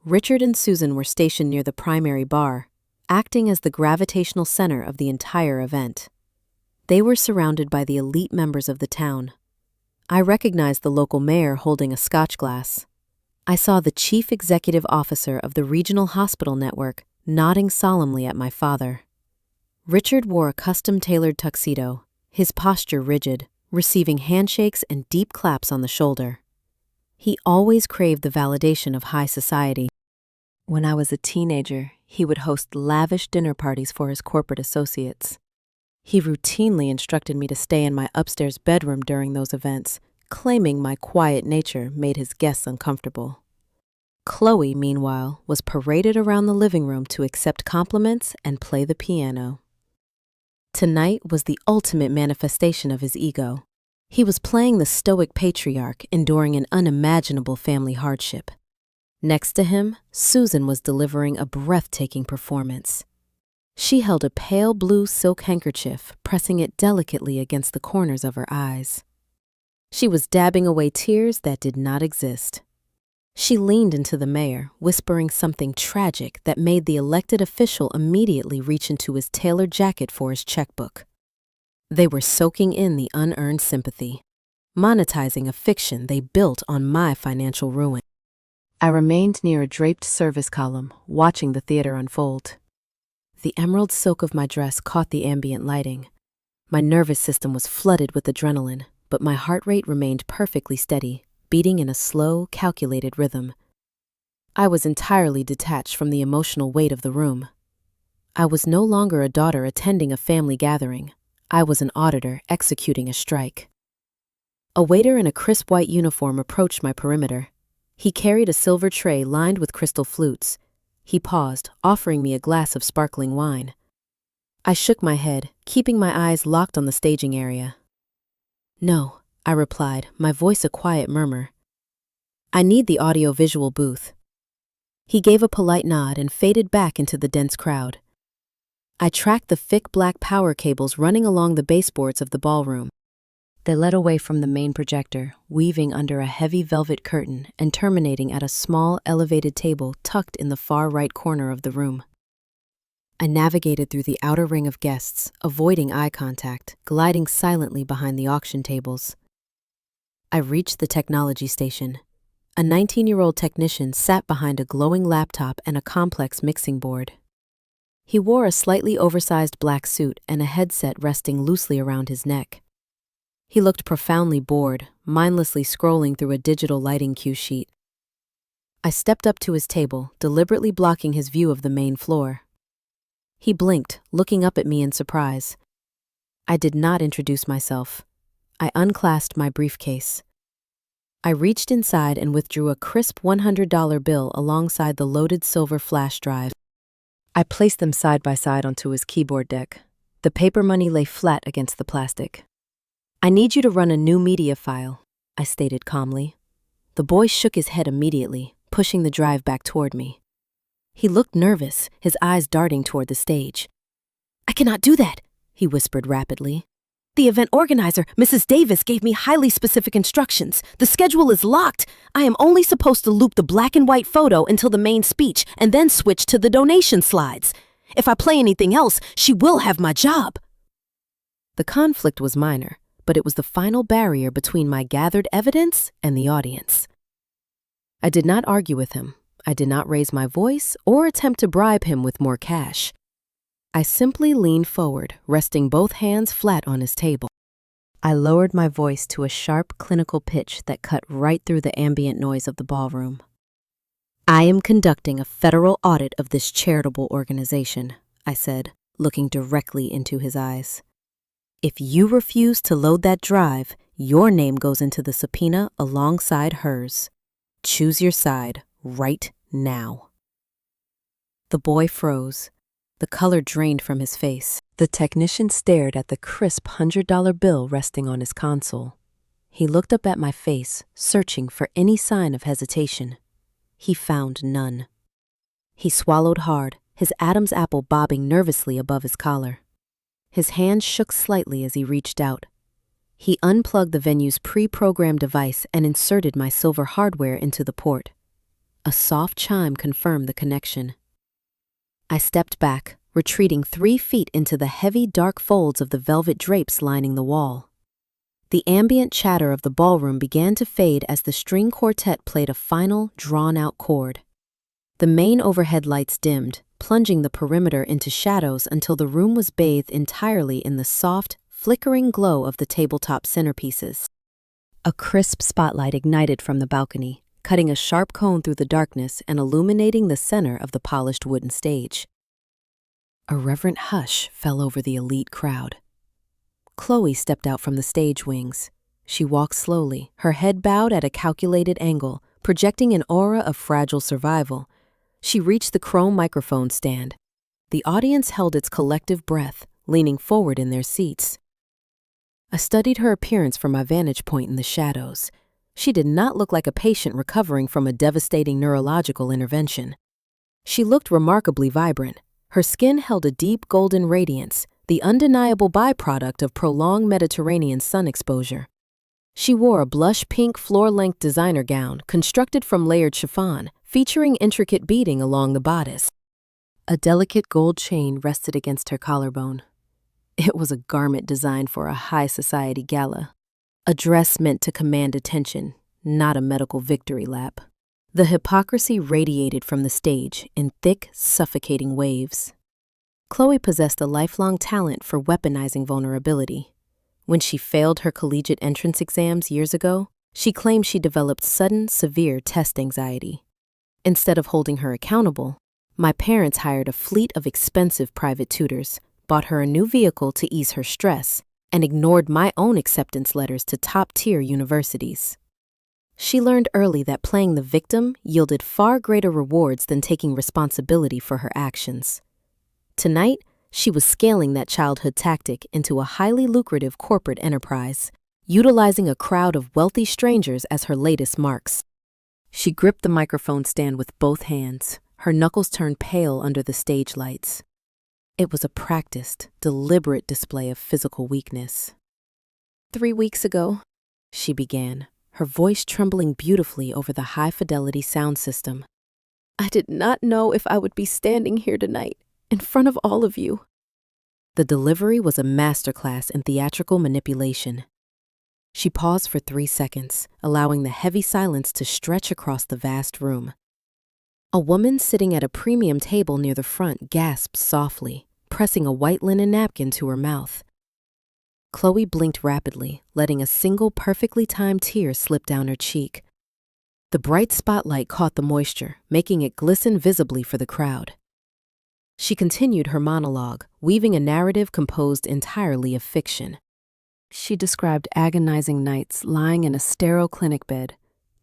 Richard and Susan were stationed near the primary bar, acting as the gravitational center of the entire event. They were surrounded by the elite members of the town. I recognized the local mayor holding a scotch glass. I saw the chief executive officer of the regional hospital network nodding solemnly at my father. Richard wore a custom-tailored tuxedo, his posture rigid, receiving handshakes and deep claps on the shoulder. He always craved the validation of high society. When I was a teenager, he would host lavish dinner parties for his corporate associates. He routinely instructed me to stay in my upstairs bedroom during those events, claiming my quiet nature made his guests uncomfortable. Chloe, meanwhile, was paraded around the living room to accept compliments and play the piano. Tonight was the ultimate manifestation of his ego. He was playing the stoic patriarch, enduring an unimaginable family hardship. Next to him, Susan was delivering a breathtaking performance. She held a pale blue silk handkerchief, pressing it delicately against the corners of her eyes. She was dabbing away tears that did not exist. She leaned into the mayor, whispering something tragic that made the elected official immediately reach into his tailored jacket for his checkbook. They were soaking in the unearned sympathy, monetizing a fiction they built on my financial ruin. I remained near a draped service column, watching the theater unfold. The emerald silk of my dress caught the ambient lighting. My nervous system was flooded with adrenaline, but my heart rate remained perfectly steady, beating in a slow, calculated rhythm. I was entirely detached from the emotional weight of the room. I was no longer a daughter attending a family gathering. I was an auditor executing a strike. A waiter in a crisp white uniform approached my perimeter. He carried a silver tray lined with crystal flutes. He paused, offering me a glass of sparkling wine. I shook my head, keeping my eyes locked on the staging area. "No," I replied, my voice a quiet murmur. "I need the audio-visual booth." He gave a polite nod and faded back into the dense crowd. I tracked the thick black power cables running along the baseboards of the ballroom. They led away from the main projector, weaving under a heavy velvet curtain and terminating at a small, elevated table tucked in the far right corner of the room. I navigated through the outer ring of guests, avoiding eye contact, gliding silently behind the auction tables. I reached the technology station. A 19-year-old technician sat behind a glowing laptop and a complex mixing board. He wore a slightly oversized black suit and a headset resting loosely around his neck. He looked profoundly bored, mindlessly scrolling through a digital lighting cue sheet. I stepped up to his table, deliberately blocking his view of the main floor. He blinked, looking up at me in surprise. I did not introduce myself. I unclasped my briefcase. I reached inside and withdrew a crisp $100 bill alongside the loaded silver flash drive. I placed them side by side onto his keyboard deck. The paper money lay flat against the plastic. "I need you to run a new media file," I stated calmly. The boy shook his head immediately, pushing the drive back toward me. He looked nervous, his eyes darting toward the stage. "I cannot do that," he whispered rapidly. "The event organizer, Mrs. Davis, gave me highly specific instructions. The schedule is locked. I am only supposed to loop the black and white photo until the main speech and then switch to the donation slides. If I play anything else, she will have my job." The conflict was minor, but it was the final barrier between my gathered evidence and the audience. I did not argue with him. I did not raise my voice or attempt to bribe him with more cash. I simply leaned forward, resting both hands flat on his table. I lowered my voice to a sharp clinical pitch that cut right through the ambient noise of the ballroom. "I am conducting a federal audit of this charitable organization," I said, looking directly into his eyes. "If you refuse to load that drive, your name goes into the subpoena alongside hers. Choose your side right now." The boy froze. The color drained from his face. The technician stared at the crisp $100 bill resting on his console. He looked up at my face, searching for any sign of hesitation. He found none. He swallowed hard, his Adam's apple bobbing nervously above his collar. His hand shook slightly as he reached out. He unplugged the venue's pre-programmed device and inserted my silver hardware into the port. A soft chime confirmed the connection. I stepped back, retreating 3 feet into the heavy, dark folds of the velvet drapes lining the wall. The ambient chatter of the ballroom began to fade as the string quartet played a final, drawn-out chord. The main overhead lights dimmed, plunging the perimeter into shadows until the room was bathed entirely in the soft, flickering glow of the tabletop centerpieces. A crisp spotlight ignited from the balcony, cutting a sharp cone through the darkness and illuminating the center of the polished wooden stage. A reverent hush fell over the elite crowd. Chloe stepped out from the stage wings. She walked slowly, her head bowed at a calculated angle, projecting an aura of fragile survival. She reached the chrome microphone stand. The audience held its collective breath, leaning forward in their seats. I studied her appearance from my vantage point in the shadows. She did not look like a patient recovering from a devastating neurological intervention. She looked remarkably vibrant. Her skin held a deep golden radiance, the undeniable byproduct of prolonged Mediterranean sun exposure. She wore a blush pink floor-length designer gown constructed from layered chiffon, featuring intricate beading along the bodice. A delicate gold chain rested against her collarbone. It was a garment designed for a high society gala, a dress meant to command attention, not a medical victory lap. The hypocrisy radiated from the stage in thick, suffocating waves. Chloe possessed a lifelong talent for weaponizing vulnerability. When she failed her collegiate entrance exams years ago, she claimed she developed sudden, severe test anxiety. Instead of holding her accountable, my parents hired a fleet of expensive private tutors, bought her a new vehicle to ease her stress, and ignored my own acceptance letters to top-tier universities. She learned early that playing the victim yielded far greater rewards than taking responsibility for her actions. Tonight, she was scaling that childhood tactic into a highly lucrative corporate enterprise, utilizing a crowd of wealthy strangers as her latest marks. She gripped the microphone stand with both hands, her knuckles turned pale under the stage lights. It was a practiced, deliberate display of physical weakness. 3 weeks ago, she began, her voice trembling beautifully over the high-fidelity sound system. I did not know if I would be standing here tonight, in front of all of you. The delivery was a masterclass in theatrical manipulation. She paused for 3 seconds, allowing the heavy silence to stretch across the vast room. A woman sitting at a premium table near the front gasped softly, pressing a white linen napkin to her mouth. Chloe blinked rapidly, letting a single perfectly timed tear slip down her cheek. The bright spotlight caught the moisture, making it glisten visibly for the crowd. She continued her monologue, weaving a narrative composed entirely of fiction. She described agonizing nights lying in a sterile clinic bed,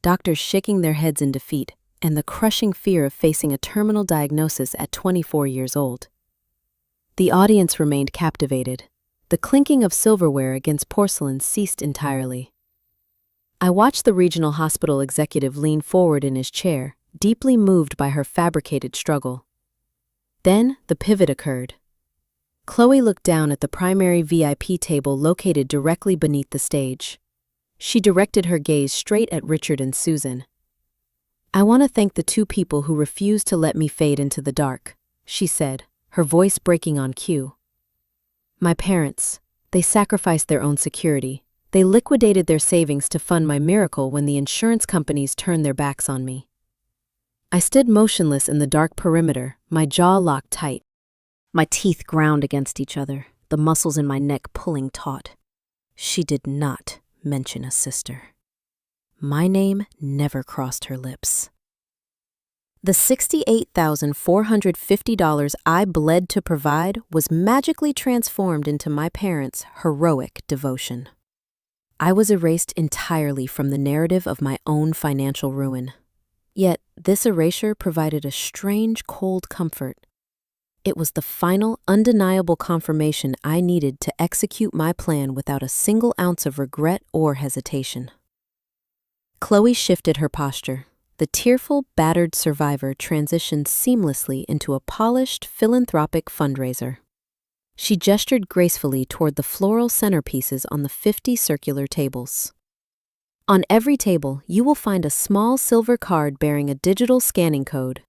doctors shaking their heads in defeat, and the crushing fear of facing a terminal diagnosis at 24 years old. The audience remained captivated. The clinking of silverware against porcelain ceased entirely. I watched the regional hospital executive lean forward in his chair, deeply moved by her fabricated struggle. Then the pivot occurred. Chloe looked down at the primary VIP table located directly beneath the stage. She directed her gaze straight at Richard and Susan. I want to thank the 2 people who refused to let me fade into the dark, she said, her voice breaking on cue. My parents, they sacrificed their own security. They liquidated their savings to fund my miracle when the insurance companies turned their backs on me. I stood motionless in the dark perimeter, my jaw locked tight. My teeth ground against each other, the muscles in my neck pulling taut. She did not mention a sister. My name never crossed her lips. The $68,450 I bled to provide was magically transformed into my parents' heroic devotion. I was erased entirely from the narrative of my own financial ruin. Yet this erasure provided a strange, cold comfort. It was the final, undeniable confirmation I needed to execute my plan without a single ounce of regret or hesitation. Chloe shifted her posture. The tearful, battered survivor transitioned seamlessly into a polished, philanthropic fundraiser. She gestured gracefully toward the floral centerpieces on the 50 circular tables. On every table, you will find a small silver card bearing a digital scanning code.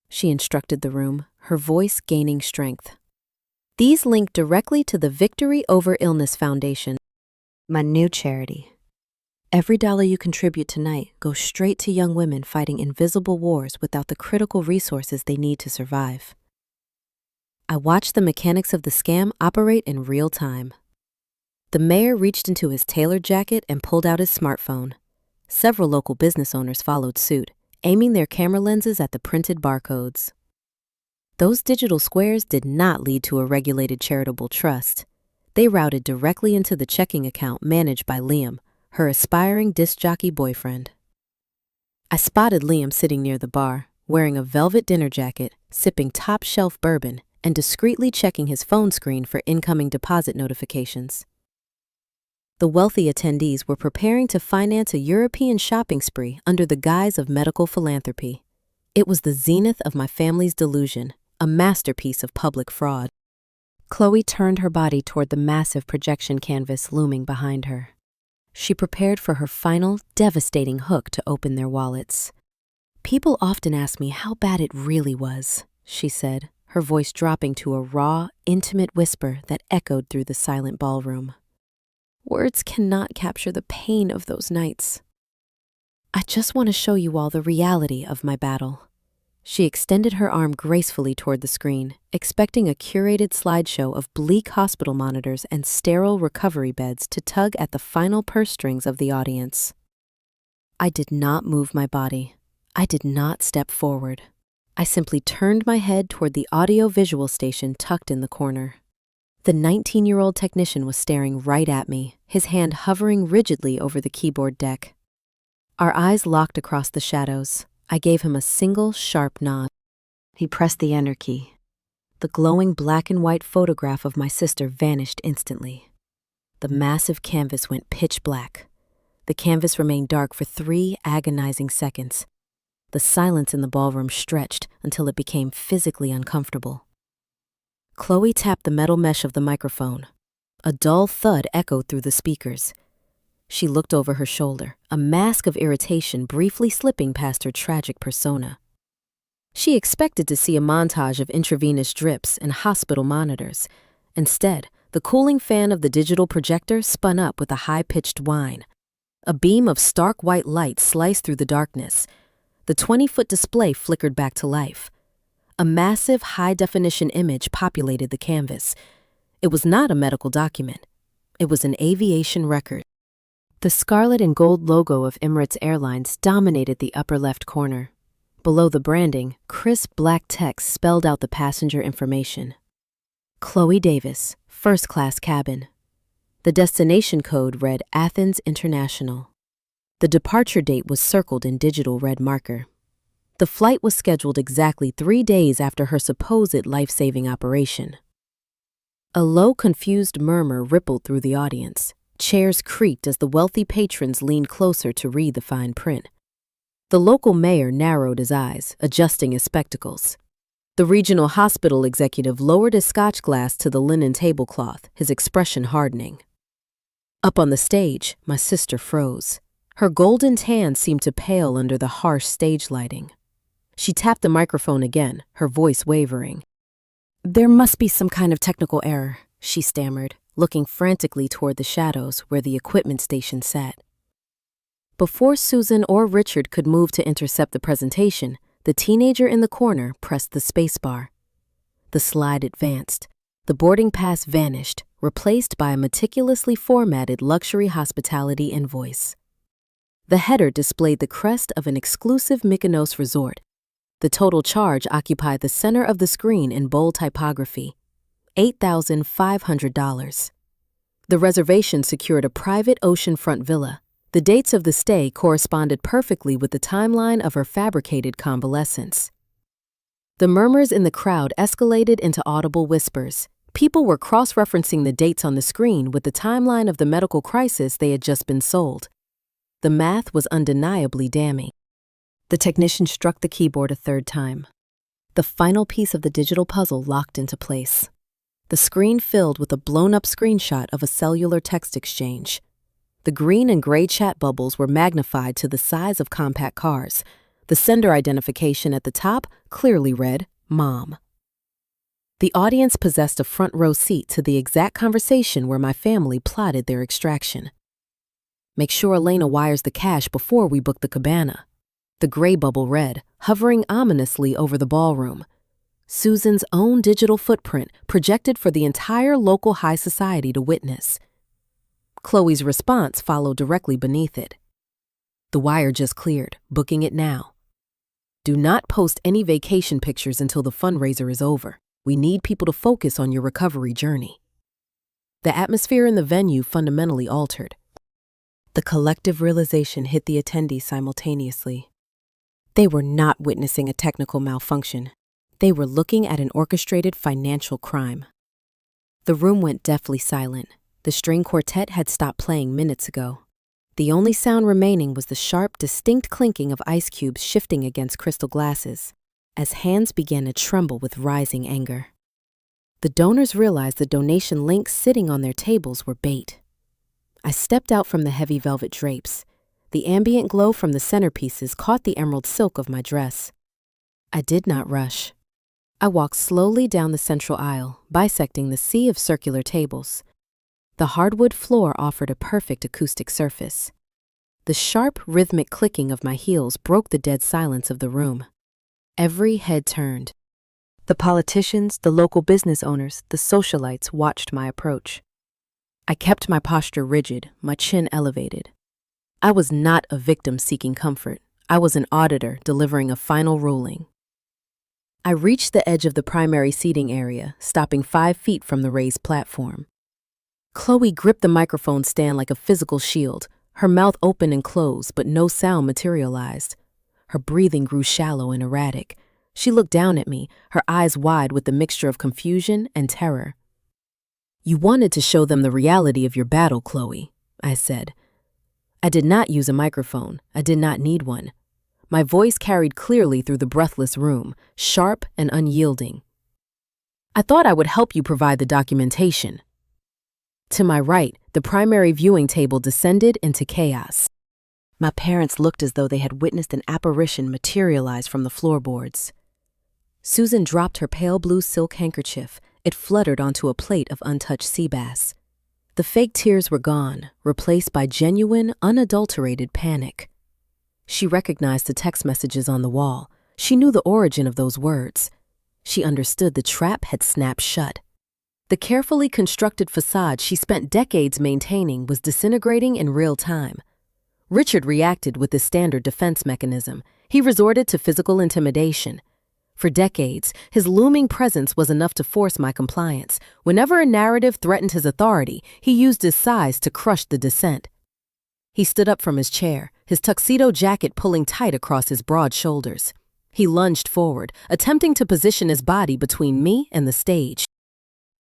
She instructed the room, her voice gaining strength. These link directly to the Victory Over Illness Foundation. My new charity. Every dollar you contribute tonight goes straight to young women fighting invisible wars without the critical resources they need to survive. I watched the mechanics of the scam operate in real time. The mayor reached into his tailored jacket and pulled out his smartphone. Several local business owners followed suit, aiming their camera lenses at the printed barcodes. Those digital squares did not lead to a regulated charitable trust. They routed directly into the checking account managed by Liam, her aspiring disc jockey boyfriend. I spotted Liam sitting near the bar, wearing a velvet dinner jacket, sipping top-shelf bourbon, and discreetly checking his phone screen for incoming deposit notifications. The wealthy attendees were preparing to finance a European shopping spree under the guise of medical philanthropy. It was the zenith of my family's delusion, a masterpiece of public fraud. Chloe turned her body toward the massive projection canvas looming behind her. She prepared for her final, devastating hook to open their wallets. "People often ask me how bad it really was," she said, her voice dropping to a raw, intimate whisper that echoed through the silent ballroom. "Words cannot capture the pain of those nights. I just want to show you all the reality of my battle." She extended her arm gracefully toward the screen, expecting a curated slideshow of bleak hospital monitors and sterile recovery beds to tug at the final purse strings of the audience. I did not move my body. I did not step forward. I simply turned my head toward the audio-visual station tucked in the corner. The 19-year-old technician was staring right at me, his hand hovering rigidly over the keyboard deck. Our eyes locked across the shadows. I gave him a single, sharp nod. He pressed the enter key. The glowing black and white photograph of my sister vanished instantly. The massive canvas went pitch black. The canvas remained dark for 3 agonizing seconds. The silence in the ballroom stretched until it became physically uncomfortable. Chloe tapped the metal mesh of the microphone. A dull thud echoed through the speakers. She looked over her shoulder, a mask of irritation briefly slipping past her tragic persona. She expected to see a montage of intravenous drips and hospital monitors. Instead, the cooling fan of the digital projector spun up with a high-pitched whine. A beam of stark white light sliced through the darkness. The 20-foot display flickered back to life. A massive, high-definition image populated the canvas. It was not a medical document. It was an aviation record. The scarlet and gold logo of Emirates Airlines dominated the upper left corner. Below the branding, crisp black text spelled out the passenger information. Chloe Davis, first-class cabin. The destination code read Athens International. The departure date was circled in digital red marker. The flight was scheduled exactly 3 days after her supposed life-saving operation. A low, confused murmur rippled through the audience. Chairs creaked as the wealthy patrons leaned closer to read the fine print. The local mayor narrowed his eyes, adjusting his spectacles. The regional hospital executive lowered his scotch glass to the linen tablecloth, his expression hardening. Up on the stage, my sister froze. Her golden tan seemed to pale under the harsh stage lighting. She tapped the microphone again, her voice wavering. "There must be some kind of technical error," she stammered, looking frantically toward the shadows where the equipment station sat. Before Susan or Richard could move to intercept the presentation, the teenager in the corner pressed the spacebar. The slide advanced. The boarding pass vanished, replaced by a meticulously formatted luxury hospitality invoice. The header displayed the crest of an exclusive Mykonos resort. The total charge occupied the center of the screen in bold typography. $8,500. The reservation secured a private oceanfront villa. The dates of the stay corresponded perfectly with the timeline of her fabricated convalescence. The murmurs in the crowd escalated into audible whispers. People were cross-referencing the dates on the screen with the timeline of the medical crisis they had just been sold. The math was undeniably damning. The technician struck the keyboard a 3rd time. The final piece of the digital puzzle locked into place. The screen filled with a blown-up screenshot of a cellular text exchange. The green and gray chat bubbles were magnified to the size of compact cars. The sender identification at the top clearly read, Mom. The audience possessed a front-row seat to the exact conversation where my family plotted their extraction. Make sure Elena wires the cash before we book the cabana. The gray bubble read, hovering ominously over the ballroom. Susan's own digital footprint projected for the entire local high society to witness. Chloe's response followed directly beneath it. The wire just cleared, booking it now. Do not post any vacation pictures until the fundraiser is over. We need people to focus on your recovery journey. The atmosphere in the venue fundamentally altered. The collective realization hit the attendees simultaneously. They were not witnessing a technical malfunction. They were looking at an orchestrated financial crime. The room went deathly silent. The string quartet had stopped playing minutes ago. The only sound remaining was the sharp, distinct clinking of ice cubes shifting against crystal glasses, as hands began to tremble with rising anger. The donors realized the donation links sitting on their tables were bait. I stepped out from the heavy velvet drapes. The ambient glow from the centerpieces caught the emerald silk of my dress. I did not rush. I walked slowly down the central aisle, bisecting the sea of circular tables. The hardwood floor offered a perfect acoustic surface. The sharp, rhythmic clicking of my heels broke the dead silence of the room. Every head turned. The politicians, the local business owners, the socialites watched my approach. I kept my posture rigid, my chin elevated. I was not a victim seeking comfort. I was an auditor delivering a final ruling. I reached the edge of the primary seating area, stopping 5 feet from the raised platform. Chloe gripped the microphone stand like a physical shield, her mouth open and closed, but no sound materialized. Her breathing grew shallow and erratic. She looked down at me, her eyes wide with the mixture of confusion and terror. "You wanted to show them the reality of your battle, Chloe," I said. I did not use a microphone. I did not need one. My voice carried clearly through the breathless room, sharp and unyielding. "I thought I would help you provide the documentation." To my right, the primary viewing table descended into chaos. My parents looked as though they had witnessed an apparition materialize from the floorboards. Susan dropped her pale blue silk handkerchief. It fluttered onto a plate of untouched sea bass. The fake tears were gone, replaced by genuine, unadulterated panic. She recognized the text messages on the wall. She knew the origin of those words. She understood the trap had snapped shut. The carefully constructed facade she spent decades maintaining was disintegrating in real time. Richard reacted with his standard defense mechanism. He resorted to physical intimidation. For decades, his looming presence was enough to force my compliance. Whenever a narrative threatened his authority, he used his size to crush the dissent. He stood up from his chair, his tuxedo jacket pulling tight across his broad shoulders. He lunged forward, attempting to position his body between me and the stage.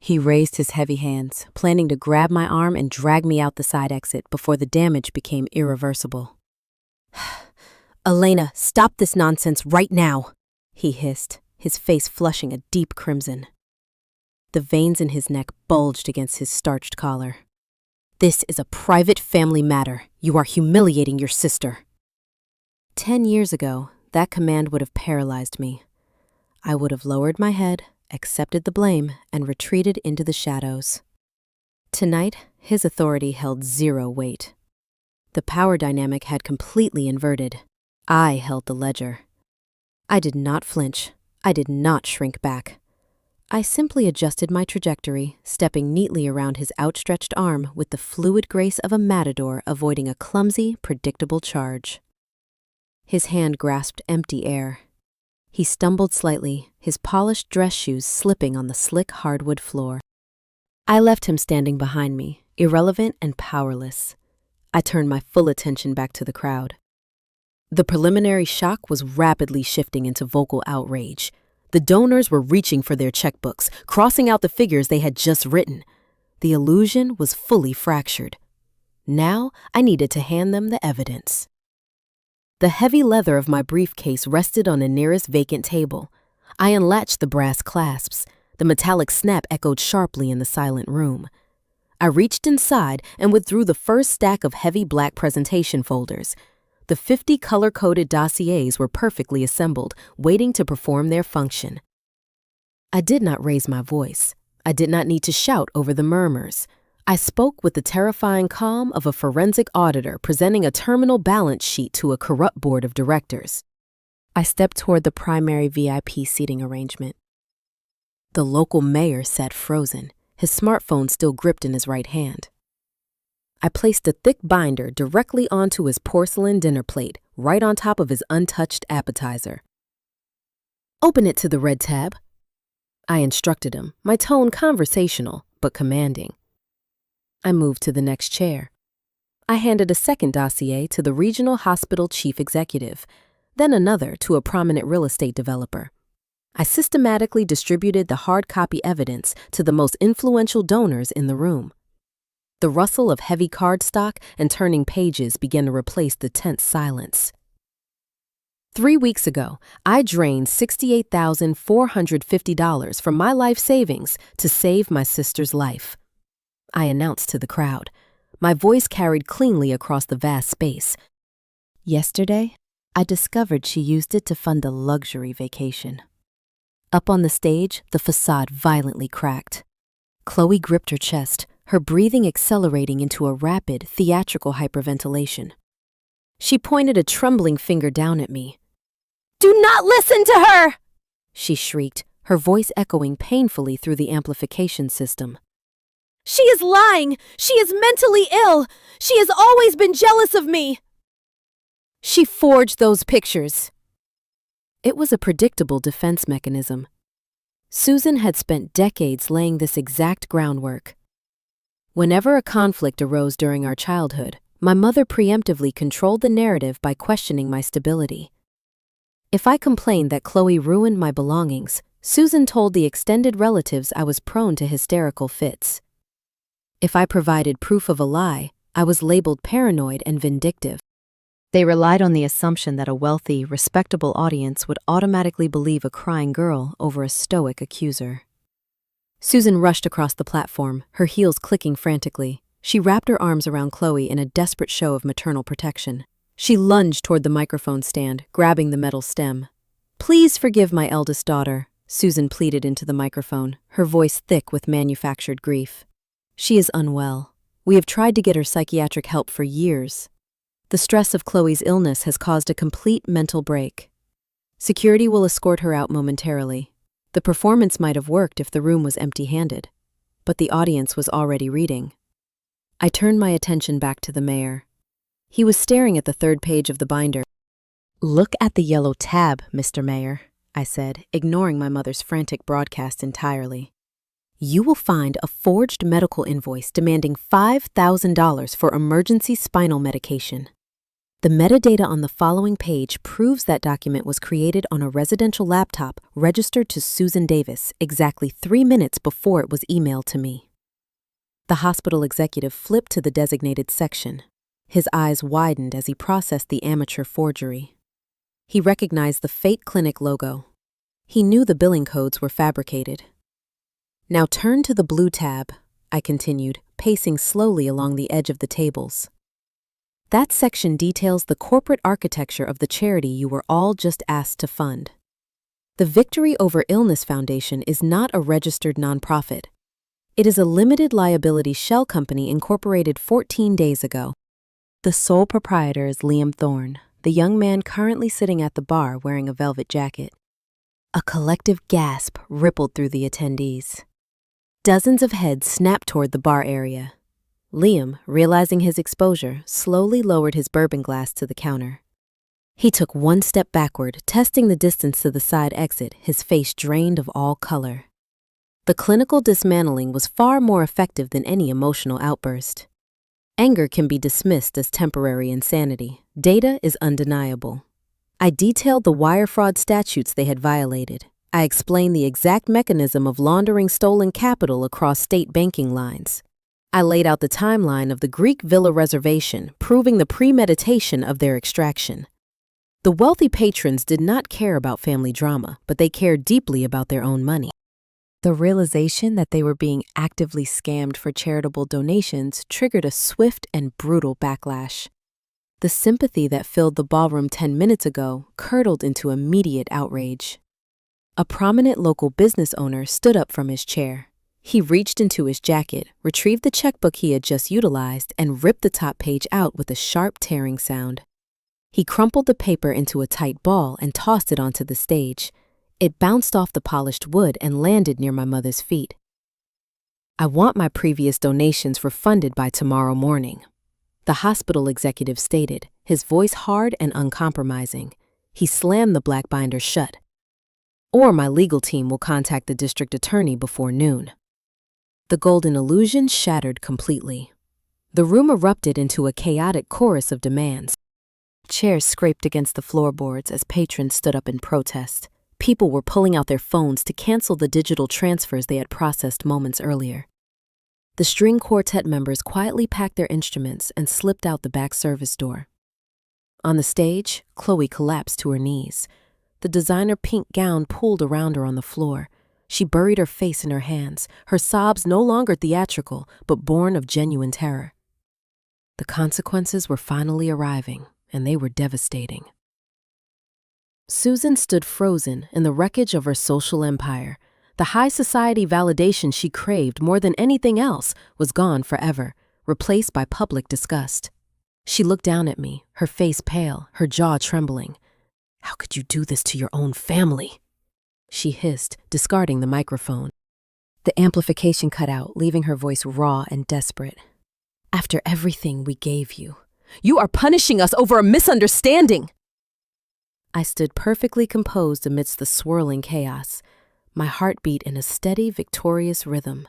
He raised his heavy hands, planning to grab my arm and drag me out the side exit before the damage became irreversible. "Elena, stop this nonsense right now," he hissed, his face flushing a deep crimson. The veins in his neck bulged against his starched collar. "This is a private family matter. You are humiliating your sister." 10 years ago, that command would have paralyzed me. I would have lowered my head, accepted the blame, and retreated into the shadows. Tonight, his authority held zero weight. The power dynamic had completely inverted. I held the ledger. I did not flinch. I did not shrink back. I simply adjusted my trajectory, stepping neatly around his outstretched arm with the fluid grace of a matador avoiding a clumsy, predictable charge. His hand grasped empty air. He stumbled slightly, his polished dress shoes slipping on the slick hardwood floor. I left him standing behind me, irrelevant and powerless. I turned my full attention back to the crowd. The preliminary shock was rapidly shifting into vocal outrage. The donors were reaching for their checkbooks, crossing out the figures they had just written. The illusion was fully fractured. Now I needed to hand them the evidence. The heavy leather of my briefcase rested on the nearest vacant table. I unlatched the brass clasps. The metallic snap echoed sharply in the silent room. I reached inside and withdrew the first stack of heavy black presentation folders. The 50 color-coded dossiers were perfectly assembled, waiting to perform their function. I did not raise my voice. I did not need to shout over the murmurs. I spoke with the terrifying calm of a forensic auditor presenting a terminal balance sheet to a corrupt board of directors. I stepped toward the primary VIP seating arrangement. The local mayor sat frozen, his smartphone still gripped in his right hand. I placed a thick binder directly onto his porcelain dinner plate, right on top of his untouched appetizer. "Open it to the red tab," I instructed him, my tone conversational but commanding. I moved to the next chair. I handed a second dossier to the regional hospital chief executive, then another to a prominent real estate developer. I systematically distributed the hard copy evidence to the most influential donors in the room. The rustle of heavy cardstock and turning pages began to replace the tense silence. 3 weeks ago, I drained $68,450 from my life savings to save my sister's life. I announced to the crowd. My voice carried cleanly across the vast space. Yesterday, I discovered she used it to fund a luxury vacation. Up on the stage, the facade violently cracked. Chloe gripped her chest, her breathing accelerating into a rapid, theatrical hyperventilation. She pointed a trembling finger down at me. "Do not listen to her!" she shrieked, her voice echoing painfully through the amplification system. "She is lying! She is mentally ill! She has always been jealous of me! She forged those pictures!" It was a predictable defense mechanism. Susan had spent decades laying this exact groundwork. Whenever a conflict arose during our childhood, my mother preemptively controlled the narrative by questioning my stability. If I complained that Chloe ruined my belongings, Susan told the extended relatives I was prone to hysterical fits. If I provided proof of a lie, I was labeled paranoid and vindictive. They relied on the assumption that a wealthy, respectable audience would automatically believe a crying girl over a stoic accuser. Susan rushed across the platform, her heels clicking frantically. She wrapped her arms around Chloe in a desperate show of maternal protection. She lunged toward the microphone stand, grabbing the metal stem. "Please forgive my eldest daughter," Susan pleaded into the microphone, her voice thick with manufactured grief. "She is unwell. We have tried to get her psychiatric help for years. The stress of Chloe's illness has caused a complete mental break. Security will escort her out momentarily. The performance might have worked if the room was empty-handed, but the audience was already reading." I turned my attention back to the mayor. He was staring at the third page of the binder. "Look at the yellow tab, Mr. Mayor," I said, ignoring my mother's frantic broadcast entirely. "You will find a forged medical invoice demanding $5,000 for emergency spinal medication. The metadata on the following page proves that document was created on a residential laptop registered to Susan Davis exactly 3 minutes before it was emailed to me." The hospital executive flipped to the designated section. His eyes widened as he processed the amateur forgery. He recognized the Fate Clinic logo. He knew the billing codes were fabricated. "Now turn to the blue tab," I continued, pacing slowly along the edge of the tables. "That section details the corporate architecture of the charity you were all just asked to fund. The Victory Over Illness Foundation is not a registered nonprofit. It is a limited liability shell company incorporated 14 days ago. The sole proprietor is Liam Thorne, the young man currently sitting at the bar wearing a velvet jacket." A collective gasp rippled through the attendees. Dozens of heads snapped toward the bar area. Liam, realizing his exposure, slowly lowered his bourbon glass to the counter. He took one step backward, testing the distance to the side exit, his face drained of all color. The clinical dismantling was far more effective than any emotional outburst. Anger can be dismissed as temporary insanity. Data is undeniable. I detailed the wire fraud statutes they had violated. I explained the exact mechanism of laundering stolen capital across state banking lines. I laid out the timeline of the Greek villa reservation, proving the premeditation of their extraction. The wealthy patrons did not care about family drama, but they cared deeply about their own money. The realization that they were being actively scammed for charitable donations triggered a swift and brutal backlash. The sympathy that filled the ballroom 10 minutes ago curdled into immediate outrage. A prominent local business owner stood up from his chair. He reached into his jacket, retrieved the checkbook he had just utilized, and ripped the top page out with a sharp tearing sound. He crumpled the paper into a tight ball and tossed it onto the stage. It bounced off the polished wood and landed near my mother's feet. "I want my previous donations refunded by tomorrow morning," the hospital executive stated, his voice hard and uncompromising. He slammed the black binder shut. "Or my legal team will contact the district attorney before noon." The golden illusion shattered completely. The room erupted into a chaotic chorus of demands. Chairs scraped against the floorboards as patrons stood up in protest. People were pulling out their phones to cancel the digital transfers they had processed moments earlier. The string quartet members quietly packed their instruments and slipped out the back service door. On the stage, Chloe collapsed to her knees. The designer pink gown pulled around her on the floor. She buried her face in her hands, her sobs no longer theatrical, but born of genuine terror. The consequences were finally arriving, and they were devastating. Susan stood frozen in the wreckage of her social empire. The high society validation she craved more than anything else was gone forever, replaced by public disgust. She looked down at me, her face pale, her jaw trembling. "How could you do this to your own family?" she hissed, discarding the microphone. The amplification cut out, leaving her voice raw and desperate. "After everything we gave you, you are punishing us over a misunderstanding!" I stood perfectly composed amidst the swirling chaos, my heart beat in a steady, victorious rhythm.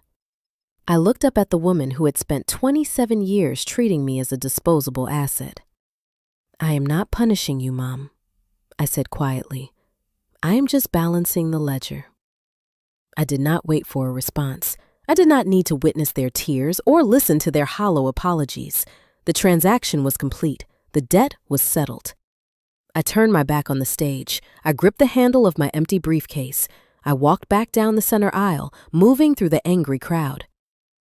I looked up at the woman who had spent 27 years treating me as a disposable asset. "I am not punishing you, Mom," I said quietly. "I am just balancing the ledger." I did not wait for a response. I did not need to witness their tears or listen to their hollow apologies. The transaction was complete. The debt was settled. I turned my back on the stage. I gripped the handle of my empty briefcase. I walked back down the center aisle, moving through the angry crowd.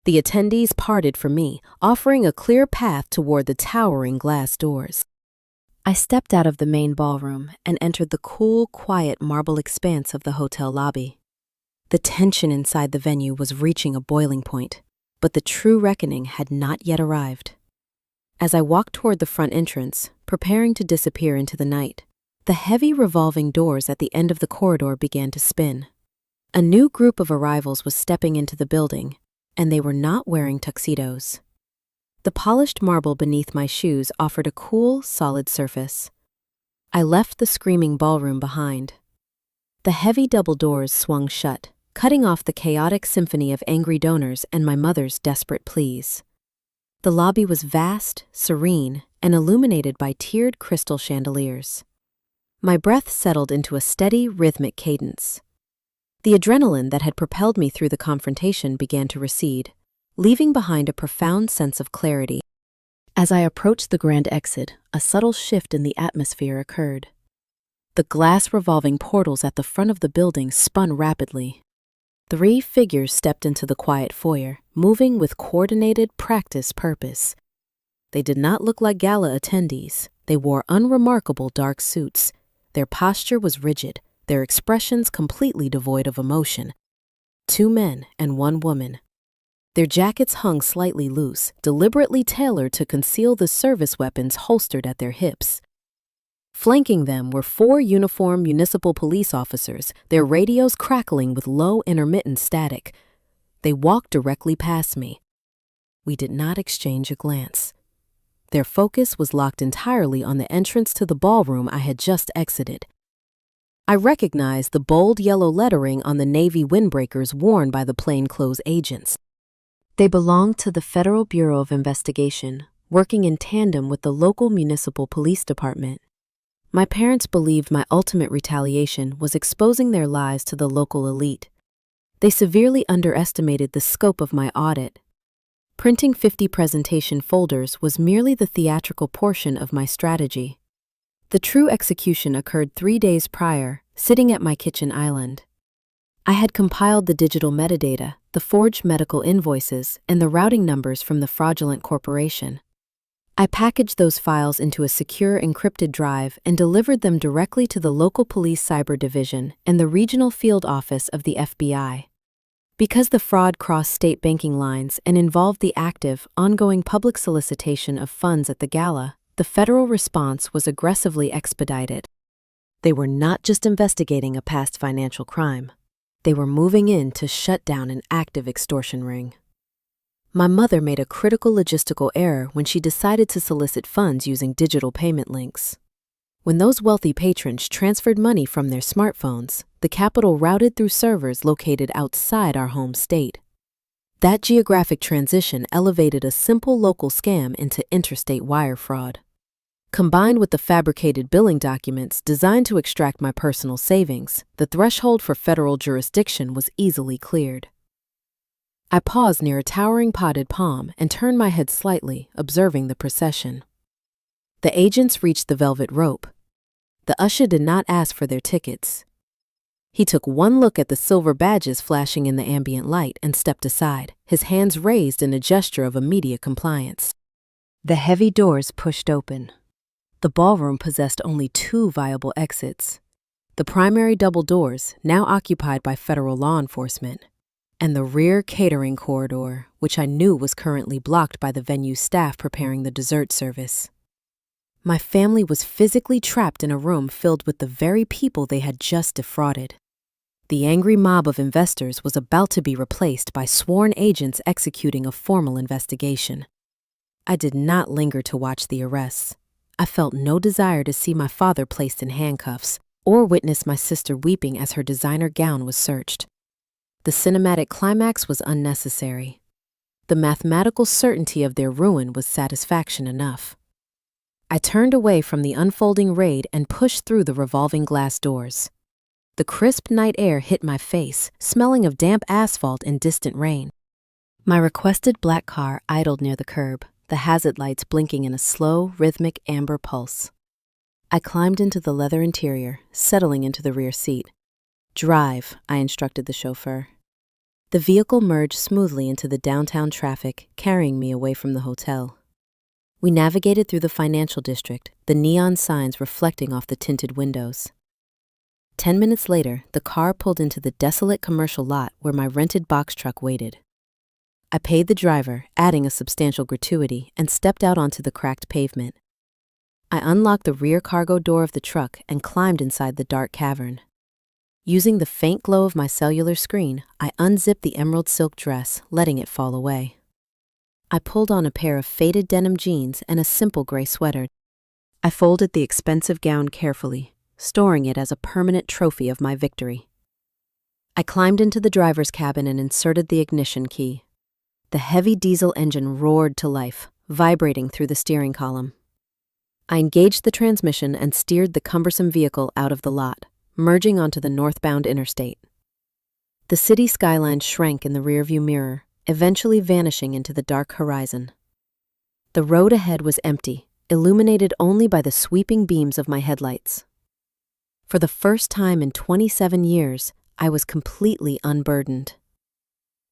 The attendees parted for me, offering a clear path toward the towering glass doors. I stepped out of the main ballroom and entered the cool, quiet marble expanse of the hotel lobby. The tension inside the venue was reaching a boiling point, but the true reckoning had not yet arrived. As I walked toward the front entrance, preparing to disappear into the night, the heavy revolving doors at the end of the corridor began to spin. A new group of arrivals was stepping into the building, and they were not wearing tuxedos. The polished marble beneath my shoes offered a cool, solid surface. I left the screaming ballroom behind. The heavy double doors swung shut, cutting off the chaotic symphony of angry donors and my mother's desperate pleas. The lobby was vast, serene, and illuminated by tiered crystal chandeliers. My breath settled into a steady, rhythmic cadence. The adrenaline that had propelled me through the confrontation began to recede, leaving behind a profound sense of clarity. As I approached the grand exit, a subtle shift in the atmosphere occurred. The glass revolving portals at the front of the building spun rapidly. 3 figures stepped into the quiet foyer, moving with coordinated, practiced purpose. They did not look like gala attendees. They wore unremarkable dark suits. Their posture was rigid, their expressions completely devoid of emotion. 2 men and 1 woman. Their jackets hung slightly loose, deliberately tailored to conceal the service weapons holstered at their hips. Flanking them were 4 uniformed municipal police officers, their radios crackling with low intermittent static. They walked directly past me. We did not exchange a glance. Their focus was locked entirely on the entrance to the ballroom I had just exited. I recognized the bold yellow lettering on the navy windbreakers worn by the plainclothes agents. They belonged to the Federal Bureau of Investigation, working in tandem with the local municipal police department. My parents believed my ultimate retaliation was exposing their lies to the local elite. They severely underestimated the scope of my audit. Printing 50 presentation folders was merely the theatrical portion of my strategy. The true execution occurred 3 days prior, sitting at my kitchen island. I had compiled the digital metadata, the forged medical invoices, and the routing numbers from the fraudulent corporation. I packaged those files into a secure encrypted drive and delivered them directly to the local police cyber division and the regional field office of the FBI. Because the fraud crossed state banking lines and involved the active, ongoing public solicitation of funds at the Gala, the federal response was aggressively expedited. They were not just investigating a past financial crime. They were moving in to shut down an active extortion ring. My mother made a critical logistical error when she decided to solicit funds using digital payment links. When those wealthy patrons transferred money from their smartphones, the capital routed through servers located outside our home state. That geographic transition elevated a simple local scam into interstate wire fraud. Combined with the fabricated billing documents designed to extract my personal savings, the threshold for federal jurisdiction was easily cleared. I paused near a towering potted palm and turned my head slightly, observing the procession. The agents reached the velvet rope. The usher did not ask for their tickets. He took one look at the silver badges flashing in the ambient light and stepped aside, his hands raised in a gesture of immediate compliance. The heavy doors pushed open. The ballroom possessed only 2 viable exits. The primary double doors, now occupied by federal law enforcement, and the rear catering corridor, which I knew was currently blocked by the venue's staff preparing the dessert service. My family was physically trapped in a room filled with the very people they had just defrauded. The angry mob of investors was about to be replaced by sworn agents executing a formal investigation. I did not linger to watch the arrests. I felt no desire to see my father placed in handcuffs or witness my sister weeping as her designer gown was searched. The cinematic climax was unnecessary. The mathematical certainty of their ruin was satisfaction enough. I turned away from the unfolding raid and pushed through the revolving glass doors. The crisp night air hit my face, smelling of damp asphalt and distant rain. My requested black car idled near the curb, the hazard lights blinking in a slow, rhythmic amber pulse. I climbed into the leather interior, settling into the rear seat. "Drive," I instructed the chauffeur. The vehicle merged smoothly into the downtown traffic, carrying me away from the hotel. We navigated through the financial district, the neon signs reflecting off the tinted windows. 10 minutes later, the car pulled into the desolate commercial lot where my rented box truck waited. I paid the driver, adding a substantial gratuity, and stepped out onto the cracked pavement. I unlocked the rear cargo door of the truck and climbed inside the dark cavern. Using the faint glow of my cellular screen, I unzipped the emerald silk dress, letting it fall away. I pulled on a pair of faded denim jeans and a simple gray sweater. I folded the expensive gown carefully, storing it as a permanent trophy of my victory. I climbed into the driver's cabin and inserted the ignition key. The heavy diesel engine roared to life, vibrating through the steering column. I engaged the transmission and steered the cumbersome vehicle out of the lot, merging onto the northbound interstate. The city skyline shrank in the rearview mirror, eventually vanishing into the dark horizon. The road ahead was empty, illuminated only by the sweeping beams of my headlights. For the first time in 27 years, I was completely unburdened.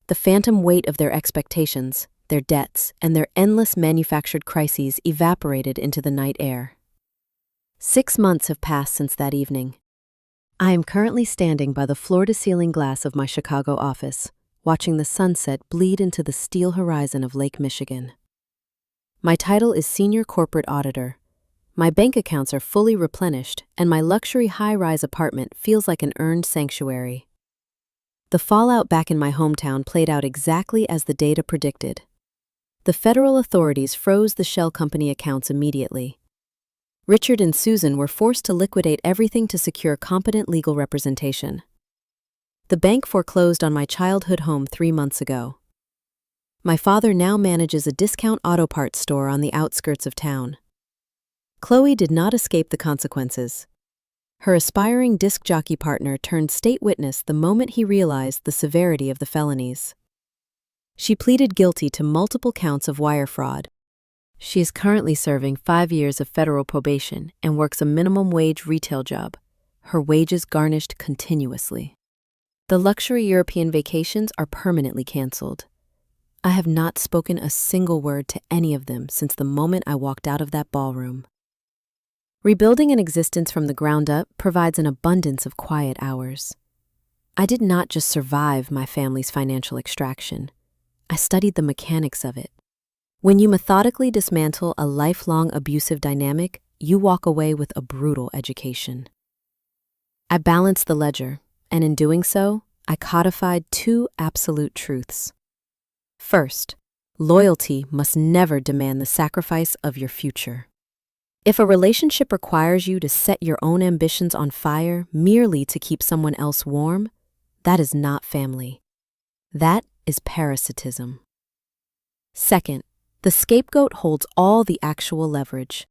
The phantom weight of their expectations, their debts, and their endless manufactured crises evaporated into the night air. 6 months have passed since that evening. I am currently standing by the floor-to-ceiling glass of my Chicago office, watching the sunset bleed into the steel horizon of Lake Michigan. My title is Senior Corporate Auditor. My bank accounts are fully replenished, and my luxury high-rise apartment feels like an earned sanctuary. The fallout back in my hometown played out exactly as the data predicted. The federal authorities froze the shell company accounts immediately. Richard and Susan were forced to liquidate everything to secure competent legal representation. The bank foreclosed on my childhood home 3 months ago. My father now manages a discount auto parts store on the outskirts of town. Chloe did not escape the consequences. Her aspiring disc jockey partner turned state witness the moment he realized the severity of the felonies. She pleaded guilty to multiple counts of wire fraud. She is currently serving 5 years of federal probation and works a minimum wage retail job, her wages garnished continuously. The luxury European vacations are permanently canceled. I have not spoken a single word to any of them since the moment I walked out of that ballroom. Rebuilding an existence from the ground up provides an abundance of quiet hours. I did not just survive my family's financial extraction. I studied the mechanics of it. When you methodically dismantle a lifelong abusive dynamic, you walk away with a brutal education. I balanced the ledger, and in doing so, I codified two absolute truths. First, loyalty must never demand the sacrifice of your future. If a relationship requires you to set your own ambitions on fire merely to keep someone else warm, that is not family. That is parasitism. Second, the scapegoat holds all the actual leverage.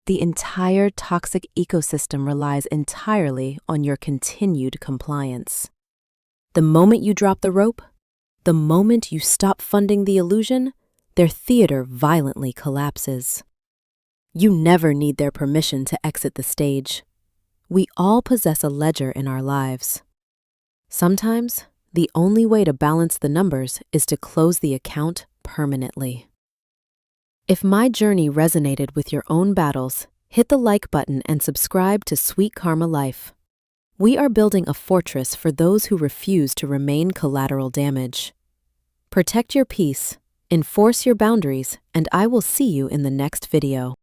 The entire toxic ecosystem relies entirely on your continued compliance. The moment you drop the rope, the moment you stop funding the illusion, their theater violently collapses. You never need their permission to exit the stage. We all possess a ledger in our lives. Sometimes, the only way to balance the numbers is to close the account permanently. If my journey resonated with your own battles, hit the like button and subscribe to Sweet Karma Life. We are building a fortress for those who refuse to remain collateral damage. Protect your peace, enforce your boundaries, and I will see you in the next video.